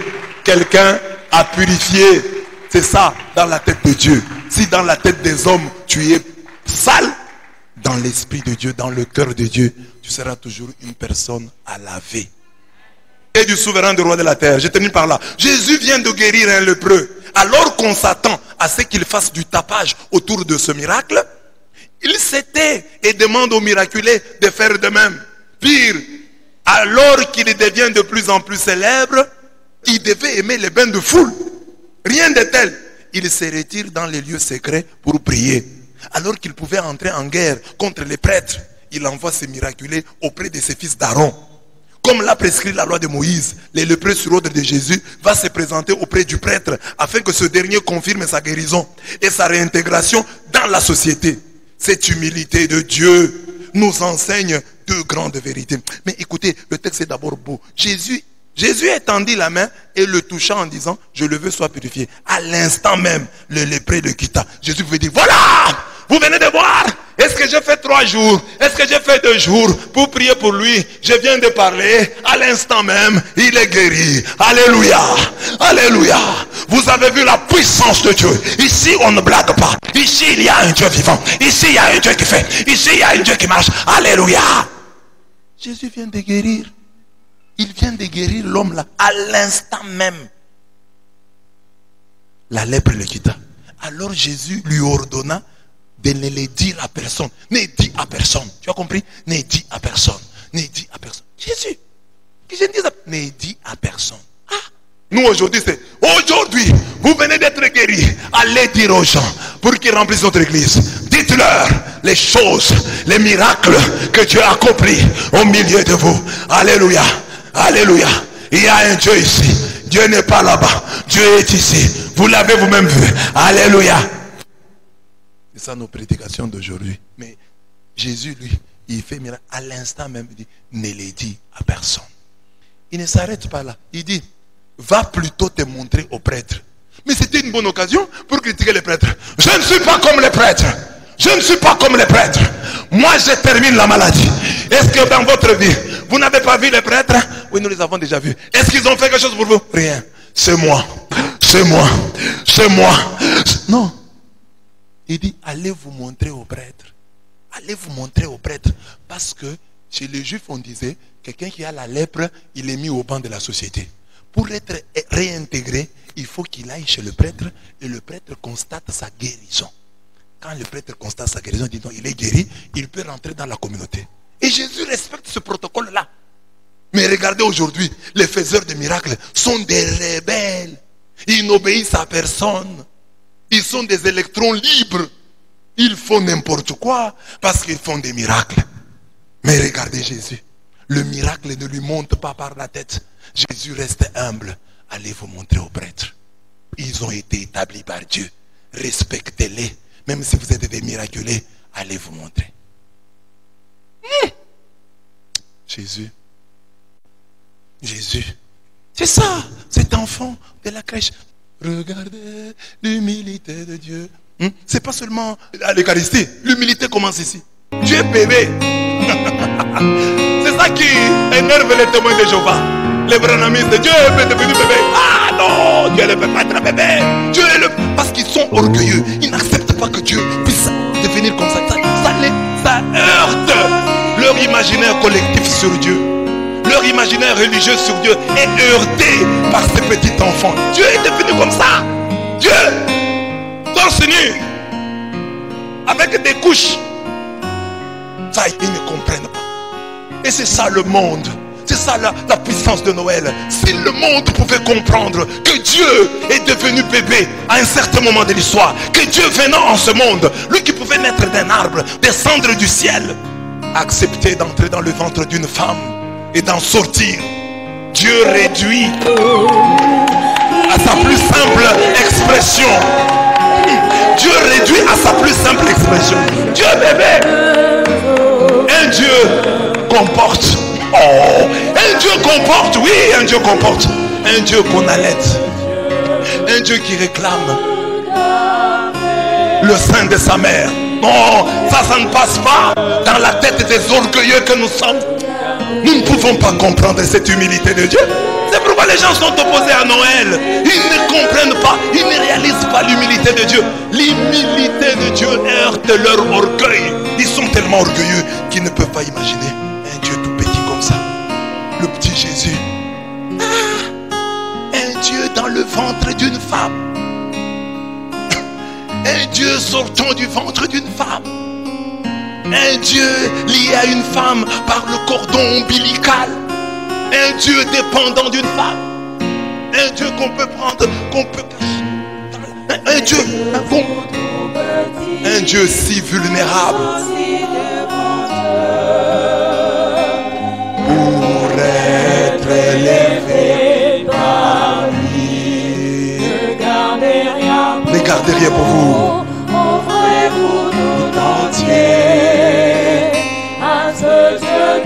quelqu'un à purifier. C'est ça dans la tête de Dieu. Si dans la tête des hommes, tu es sale, dans l'esprit de Dieu, dans le cœur de Dieu, tu seras toujours une personne à laver. Et du souverain du roi de la terre. Je termine par là. Jésus vient de guérir un lépreux. Alors qu'on s'attend à ce qu'il fasse du tapage autour de ce miracle, il s'était et demande aux miraculés de faire de même. Pire, alors qu'il devient de plus en plus célèbre, il devait aimer les bains de foule. Rien de tel. Il se retire dans les lieux secrets pour prier. Alors qu'il pouvait entrer en guerre contre les prêtres, il envoie ses miraculés auprès de ses fils d'Aaron. Comme l'a prescrit la loi de Moïse, les lépreux sur ordre de Jésus va se présenter auprès du prêtre afin que ce dernier confirme sa guérison et sa réintégration dans la société. Cette humilité de Dieu nous enseigne deux grandes vérités. Mais écoutez, le texte est d'abord beau. Jésus étendit la main et le toucha en disant, je le veux, sois purifié. À l'instant même, le lépreux le quitta. Jésus pouvait dire, voilà, vous venez de voir. Est-ce que j'ai fait 3 jours? Est-ce que j'ai fait 2 jours pour prier pour lui? Je viens de parler. À l'instant même, il est guéri. Alléluia. Alléluia. Vous avez vu la puissance de Dieu. Ici, on ne blague pas. Ici, il y a un Dieu vivant. Ici, il y a un Dieu qui fait. Ici, il y a un Dieu qui marche. Alléluia. Jésus vient de guérir. Il vient de guérir l'homme là. À l'instant même. La lèpre le quitta. Alors Jésus lui ordonna de ne le dire à personne. Ne dis à personne. Tu as compris? Ne dis à personne. Ne dis à personne. Jésus. Que je ne dise à... Ne dis à personne. Ah. Nous aujourd'hui c'est. Aujourd'hui, vous venez d'être guéris. Allez dire aux gens pour qu'ils remplissent notre église. Dites-leur les choses, les miracles que Dieu a accomplis au milieu de vous. Alléluia. Alléluia. Il y a un Dieu ici. Dieu n'est pas là-bas. Dieu est ici. Vous l'avez vous-même vu. Alléluia. C'est ça nos prédications d'aujourd'hui. Mais Jésus, lui, il fait miracle. À l'instant même, il dit, ne les dis à personne. Il ne s'arrête pas là. Il dit, va plutôt te montrer aux prêtres. Mais c'était une bonne occasion pour critiquer les prêtres. Je ne suis pas comme les prêtres. Je ne suis pas comme les prêtres. Moi, je termine la maladie. Est-ce que dans votre vie, vous n'avez pas vu les prêtres? Oui, nous les avons déjà vus. Est-ce qu'ils ont fait quelque chose pour vous? Rien. C'est moi. C'est moi. C'est moi. Non. Il dit, allez vous montrer aux prêtres. Allez vous montrer aux prêtres. Parce que chez les Juifs, on disait, quelqu'un qui a la lèpre, il est mis au banc de la société. Pour être réintégré, il faut qu'il aille chez le prêtre et le prêtre constate sa guérison. Quand le prêtre constate sa guérison, il dit non, il est guéri, il peut rentrer dans la communauté. Et Jésus respecte ce protocole-là. Mais regardez aujourd'hui, les faiseurs de miracles sont des rebelles. Ils n'obéissent à personne. Ils sont des électrons libres. Ils font n'importe quoi parce qu'ils font des miracles. Mais regardez Jésus. Le miracle ne lui monte pas par la tête. Jésus reste humble. Allez vous montrer aux prêtres. Ils ont été établis par Dieu. Respectez-les. Même si vous êtes des miraculés, allez vous montrer. Jésus. Jésus. C'est ça, cet enfant de la crèche. Regardez l'humilité de Dieu. C'est pas seulement à l'Eucharistie. L'humilité commence ici. Dieu est bébé. C'est ça qui énerve les témoins de Jéhovah. Les branhamistes. Dieu est devenu bébé. Ah non, Dieu ne peut pas être bébé. Dieu est le... Parce qu'ils sont orgueilleux. Ils n'acceptent pas que Dieu puisse devenir comme ça. Ça heurte leur imaginaire collectif sur Dieu. Leur imaginaire religieux sur Dieu est heurté par ces petits enfants. Dieu est devenu comme ça. Dieu, torse nu, avec des couches. Ça, ils ne comprennent pas. Et c'est ça le monde. C'est ça la puissance de Noël. Si le monde pouvait comprendre que Dieu est devenu bébé à un certain moment de l'histoire, que Dieu venant en ce monde, lui qui pouvait naître d'un arbre, descendre du ciel, accepter d'entrer dans le ventre d'une femme et d'en sortir. Dieu réduit à sa plus simple expression. Dieu réduit à sa plus simple expression. Dieu bébé. Un Dieu comporte. Oh, un Dieu comporte, oui, un Dieu comporte. Un Dieu qu'on allaite. Un Dieu qui réclame le sein de sa mère. Non, ça ne passe pas dans la tête des orgueilleux que nous sommes. Nous ne pouvons pas comprendre cette humilité de Dieu. C'est pourquoi les gens sont opposés à Noël. Ils ne comprennent pas, ils ne réalisent pas l'humilité de Dieu. L'humilité de Dieu heurte leur orgueil. Ils sont tellement orgueilleux qu'ils ne peuvent pas imaginer un Dieu tout petit comme ça. Le petit Jésus. Un Dieu dans le ventre d'une femme. Un Dieu sortant du ventre d'une femme. Un Dieu lié à une femme par le cordon ombilical. Un Dieu dépendant d'une femme. Un Dieu qu'on peut prendre, qu'on peut cacher. Un Dieu, un Dieu si vulnérable. Pour être élevé par lui. Ne gardez rien pour vous. Offrez-vous tout entier à ce Dieu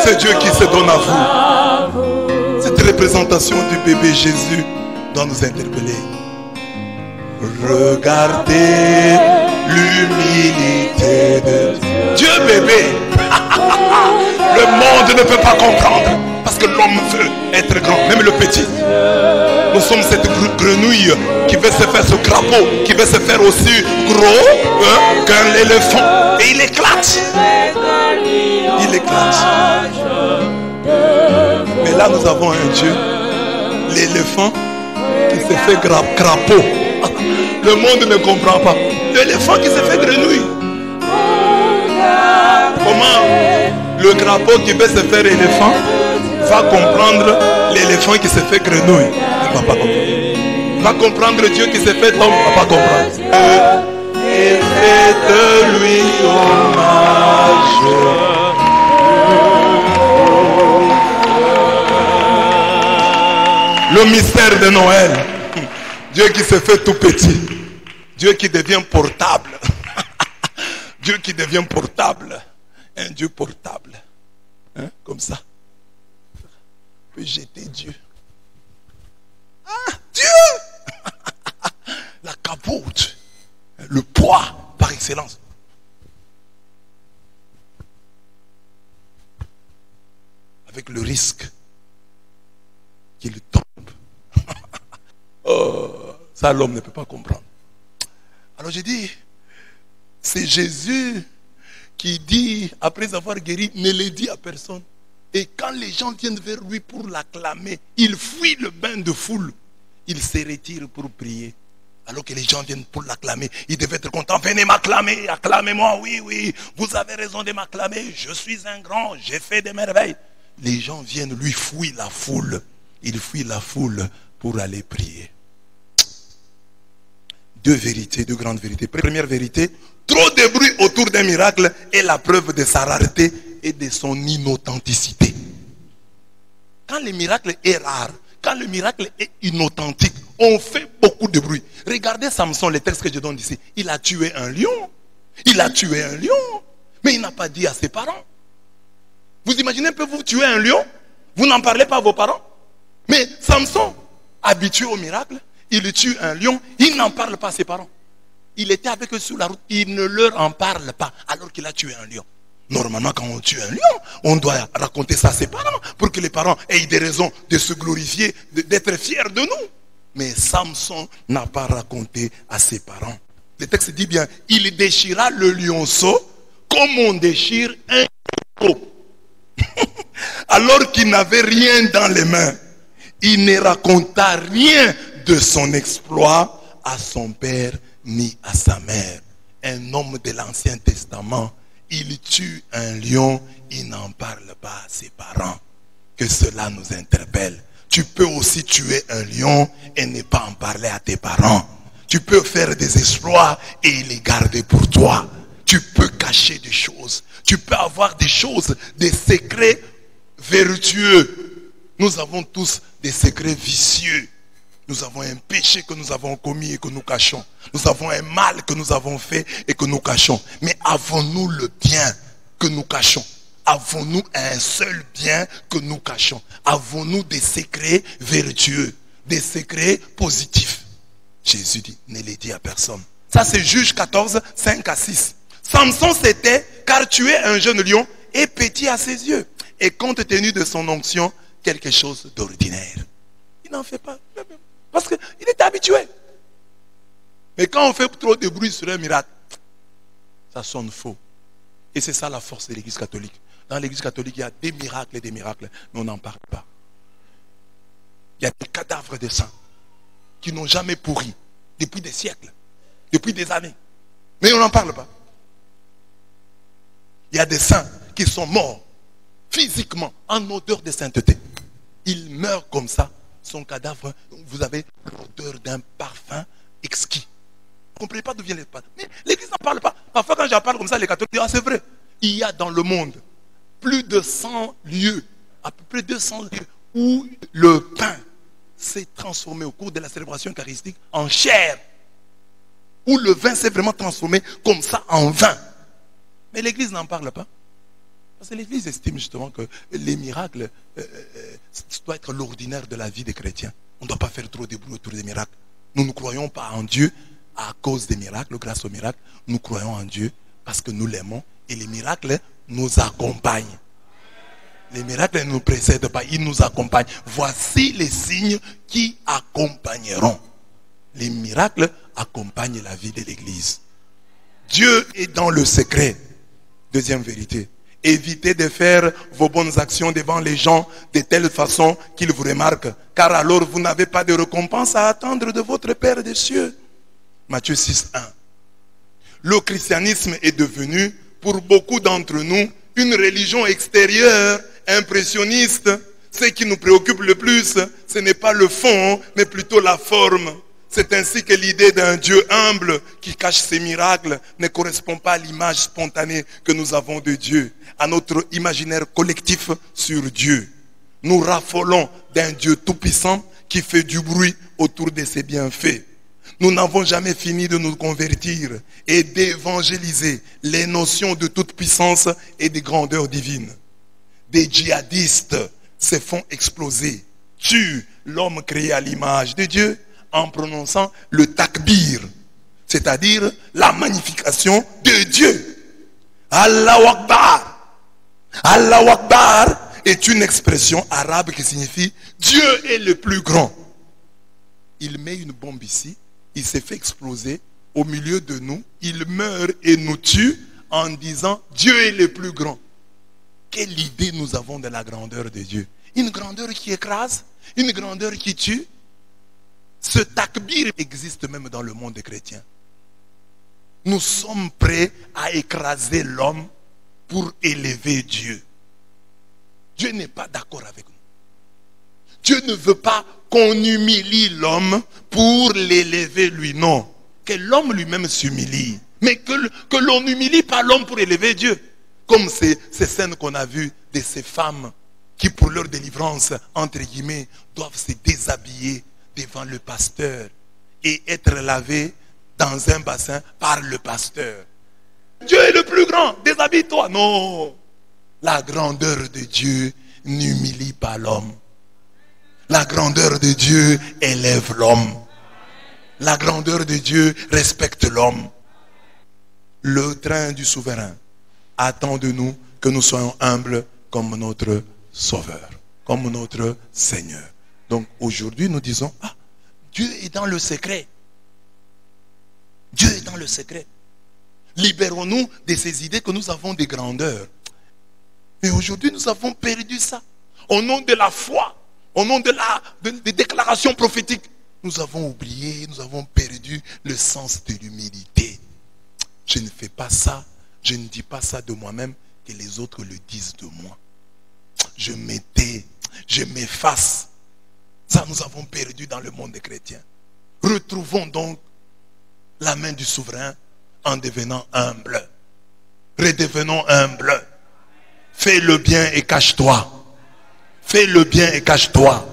C'est Dieu qui se donne à vous. Cette représentation du bébé Jésus doit nous interpeller. Regardez l'humilité de Dieu. Dieu bébé. Le monde ne peut pas comprendre. Parce que l'homme veut être grand, même le petit. Nous sommes cette grenouille qui veut se faire ce crapaud, qui veut se faire aussi gros qu'un éléphant. Et il éclate. Il éclate. Mais là nous avons un Dieu, l'éléphant qui se fait crapaud. Le monde ne comprend pas. L'éléphant qui se fait grenouille. Comment le crapaud qui veut se faire éléphant va comprendre l'éléphant qui se fait grenouille? Il ne va pas comprendre. Va comprendre Dieu qui se fait homme? Il ne va pas comprendre. Et faites-lui hommage. Le mystère de Noël. Dieu qui se fait tout petit. Dieu qui devient portable. Dieu qui devient portable. Un Dieu portable. Hein? Comme ça. On peut jeter Dieu. Ah, Dieu. La capote. Le poids par excellence. Avec le risque qu'il tombe. Oh, ça l'homme ne peut pas comprendre. Alors j'ai dit, c'est Jésus qui dit, après avoir guéri, ne le dit à personne. Et quand les gens viennent vers lui pour l'acclamer, il fuit le bain de foule. Il se retire pour prier. Alors que les gens viennent pour l'acclamer, il devait être content. Venez m'acclamer, acclamez-moi, oui, oui. Vous avez raison de m'acclamer, je suis un grand, j'ai fait des merveilles. Les gens viennent, lui fuit la foule. Il fuit la foule pour aller prier. Deux vérités, deux grandes vérités. Première vérité, trop de bruit autour d'un miracle est la preuve de sa rareté et de son inauthenticité. Quand le miracle est rare, quand le miracle est inauthentique, on fait beaucoup de bruit. Regardez Samson, le texte que je donne ici. Il a tué un lion. Il a tué un lion. Mais il n'a pas dit à ses parents. Vous imaginez un peu, vous tuez un lion, vous n'en parlez pas à vos parents. Mais Samson, habitué au miracle, il tue un lion, il n'en parle pas à ses parents. Il était avec eux sur la route, il ne leur en parle pas alors qu'il a tué un lion. Normalement, quand on tue un lion, on doit raconter ça à ses parents pour que les parents aient des raisons de se glorifier, d'être fiers de nous. Mais Samson n'a pas raconté à ses parents. Le texte dit bien, il déchira le lionceau comme on déchire un lionceau. Alors qu'il n'avait rien dans les mains. Il ne raconta rien de son exploit à son père ni à sa mère. Un homme de l'Ancien Testament, il tue un lion, il n'en parle pas à ses parents. Que cela nous interpelle. Tu peux aussi tuer un lion et ne pas en parler à tes parents. Tu peux faire des exploits et les garder pour toi. Tu peux cacher des choses. Tu peux avoir des choses, des secrets vertueux. Nous avons tous des secrets vicieux. Nous avons un péché que nous avons commis et que nous cachons. Nous avons un mal que nous avons fait et que nous cachons. Mais avons-nous le bien que nous cachons? Avons-nous un seul bien que nous cachons? Avons-nous des secrets vertueux, des secrets positifs? Jésus dit, ne les dis à personne. Ça c'est Juge 14, 5 à 6. Samson s'était, car tuer un jeune lion est petit à ses yeux. Et compte tenu de son onction, quelque chose d'ordinaire. Il n'en fait pas. Parce qu'il est habitué. Mais quand on fait trop de bruit sur un miracle, ça sonne faux. Et c'est ça la force de l'Église catholique. Dans l'Église catholique, il y a des miracles et des miracles, mais on n'en parle pas. Il y a des cadavres de saints qui n'ont jamais pourri depuis des siècles, depuis des années. Mais on n'en parle pas. Il y a des saints qui sont morts physiquement en odeur de sainteté. Ils meurent comme ça. Son cadavre, vous avez l'odeur d'un parfum exquis. Vous ne comprenez pas d'où vient les parfums. Mais l'Église n'en parle pas. Parfois quand j'en parle comme ça, les catholiques disent, ah c'est vrai. Il y a dans le monde plus de 100 lieux, à peu près 200 lieux, où le pain s'est transformé au cours de la célébration eucharistique en chair. Où le vin s'est vraiment transformé comme ça en vin. Mais l'Église n'en parle pas. Parce que l'Église estime justement que les miracles, ça doit être l'ordinaire de la vie des chrétiens. On ne doit pas faire trop de bruit autour des miracles. Nous ne croyons pas en Dieu à cause des miracles, grâce aux miracles. Nous croyons en Dieu parce que nous l'aimons et les miracles nous accompagnent. Les miracles ne nous précèdent pas, ils nous accompagnent. Voici les signes qui accompagneront. Les miracles accompagnent la vie de l'Église. Dieu est dans le secret. Deuxième vérité. Évitez de faire vos bonnes actions devant les gens de telle façon qu'ils vous remarquent. Car alors vous n'avez pas de récompense à attendre de votre Père des cieux. Matthieu 6, 1. Le christianisme est devenu, pour beaucoup d'entre nous, une religion extérieure, impressionniste. Ce qui nous préoccupe le plus, ce n'est pas le fond, mais plutôt la forme. C'est ainsi que l'idée d'un Dieu humble qui cache ses miracles ne correspond pas à l'image spontanée que nous avons de Dieu, à notre imaginaire collectif sur Dieu. Nous raffolons d'un Dieu tout-puissant qui fait du bruit autour de ses bienfaits. Nous n'avons jamais fini de nous convertir et d'évangéliser les notions de toute puissance et de grandeur divine. Des djihadistes se font exploser, tuent l'homme créé à l'image de Dieu en prononçant le takbir, c'est-à-dire la magnification de Dieu. Allahu Akbar. Allahu Akbar est une expression arabe qui signifie Dieu est le plus grand. Il met une bombe ici, il s'est fait exploser au milieu de nous, il meurt et nous tue en disant Dieu est le plus grand. Quelle idée nous avons de la grandeur de Dieu? Une grandeur qui écrase, une grandeur qui tue. Ce takbir existe même dans le monde des chrétiens. Nous sommes prêts à écraser l'homme pour élever Dieu. Dieu n'est pas d'accord avec nous. Dieu ne veut pas qu'on humilie l'homme pour l'élever lui. Non. Que l'homme lui-même s'humilie. Mais que l'on n'humilie pas l'homme pour élever Dieu. Comme ces scènes qu'on a vues de ces femmes qui pour leur délivrance, entre guillemets, doivent se déshabiller devant le pasteur et être lavés dans un bassin par le pasteur. Dieu est le plus grand, déshabille-toi. Non. La grandeur de Dieu n'humilie pas l'homme. La grandeur de Dieu élève l'homme. La grandeur de Dieu respecte l'homme. Le train du souverain attend de nous que nous soyons humbles comme notre Sauveur, comme notre Seigneur. Donc aujourd'hui nous disons, Dieu est dans le secret. Dieu est dans le secret. Libérons-nous de ces idées que nous avons de grandeur. Mais aujourd'hui nous avons perdu ça. Au nom de la foi, au nom des déclarations prophétiques, nous avons oublié, nous avons perdu le sens de l'humilité. Je ne fais pas ça, je ne dis pas ça de moi-même, que les autres le disent de moi. Je m'étais, je m'efface. Ça, nous avons perdu dans le monde des chrétiens. Retrouvons donc la main du souverain en devenant humble. Redevenons humbles. Fais le bien et cache-toi. Fais le bien et cache-toi.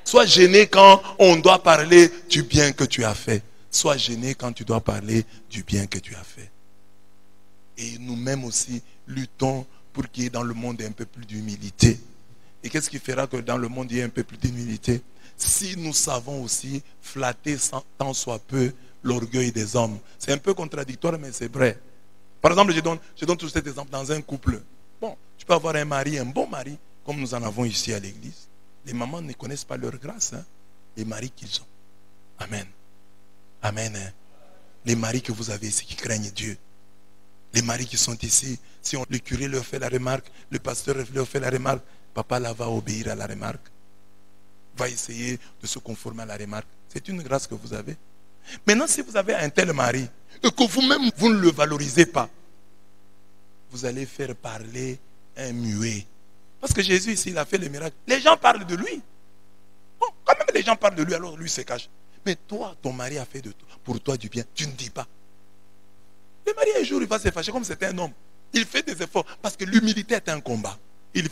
Sois gêné quand on doit parler du bien que tu as fait. Sois gêné quand tu dois parler du bien que tu as fait. Et nous-mêmes aussi luttons pour qu'il y ait dans le monde un peu plus d'humilité. Et qu'est-ce qui fera que dans le monde il y ait un peu plus d'humilité? Si nous savons aussi flatter tant soit peu l'orgueil des hommes. C'est un peu contradictoire, mais c'est vrai. Par exemple, je donne tout cet exemple dans un couple. Bon, tu peux avoir un mari, un bon mari, comme nous en avons ici à l'église. Les mamans ne connaissent pas leur grâce, les maris qu'ils ont. Amen. Amen. Les maris que vous avez ici qui craignent Dieu. Les maris qui sont ici, si le curé leur fait la remarque, le pasteur leur fait la remarque, papa là va obéir à la remarque. Va essayer de se conformer à la remarque. C'est une grâce que vous avez. Maintenant, si vous avez un tel mari, et que vous-même, vous ne le valorisez pas, vous allez faire parler un muet. Parce que Jésus ici, il a fait le miracle. Les gens parlent de lui. Bon, quand même les gens parlent de lui, alors lui se cache. Mais toi, ton mari a fait pour toi du bien. Tu ne dis pas. Le mari, un jour, il va se fâcher comme c'était un homme. Il fait des efforts. Parce que l'humilité est un combat. Il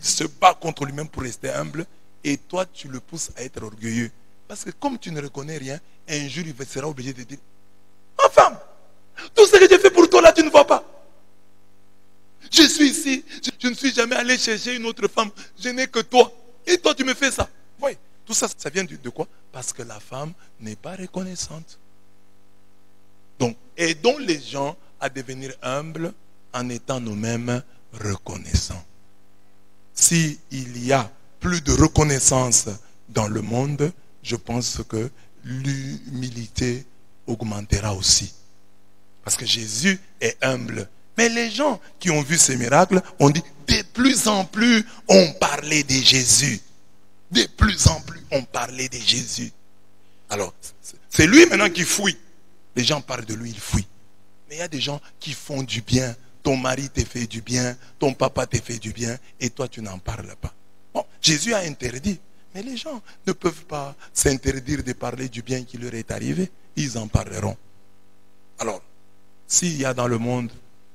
se bat contre lui-même pour rester humble. Et toi, tu le pousses à être orgueilleux. Parce que comme tu ne reconnais rien, un jour, il sera obligé de dire, ma femme, tout ce que j'ai fait pour toi là, tu ne vois pas. Je suis ici Je ne suis jamais allé chercher une autre femme. Je n'ai que toi. Et toi, tu me fais ça. Oui. Tout ça, ça vient de quoi? Parce que la femme n'est pas reconnaissante. Donc, aidons les gens à devenir humbles en étant nous-mêmes reconnaissants. S'il y a plus de reconnaissance dans le monde, je pense que l'humilité augmentera aussi. Parce que Jésus est humble. Mais les gens qui ont vu ces miracles ont dit, de plus en plus, on parlait de Jésus. De plus en plus, on parlait de Jésus. Alors, c'est lui maintenant qui fuit. Les gens parlent de lui, il fuit. Mais il y a des gens qui font du bien. Ton mari te fait du bien, ton papa te fait du bien, et toi tu n'en parles pas. Bon, Jésus a interdit. Mais les gens ne peuvent pas s'interdire de parler du bien qui leur est arrivé. Ils en parleront. Alors, s'il y a dans le monde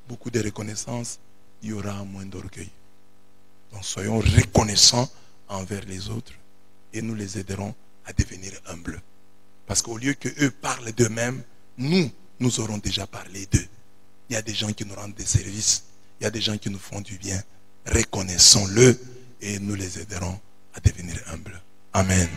beaucoup de reconnaissance, il y aura moins d'orgueil. Donc soyons reconnaissants envers les autres et nous les aiderons à devenir humbles. Parce qu'au lieu qu'eux parlent d'eux-mêmes, nous aurons déjà parlé d'eux. Il y a des gens qui nous rendent des services, il y a des gens qui nous font du bien. Reconnaissons-le et nous les aiderons à devenir humbles. Amen.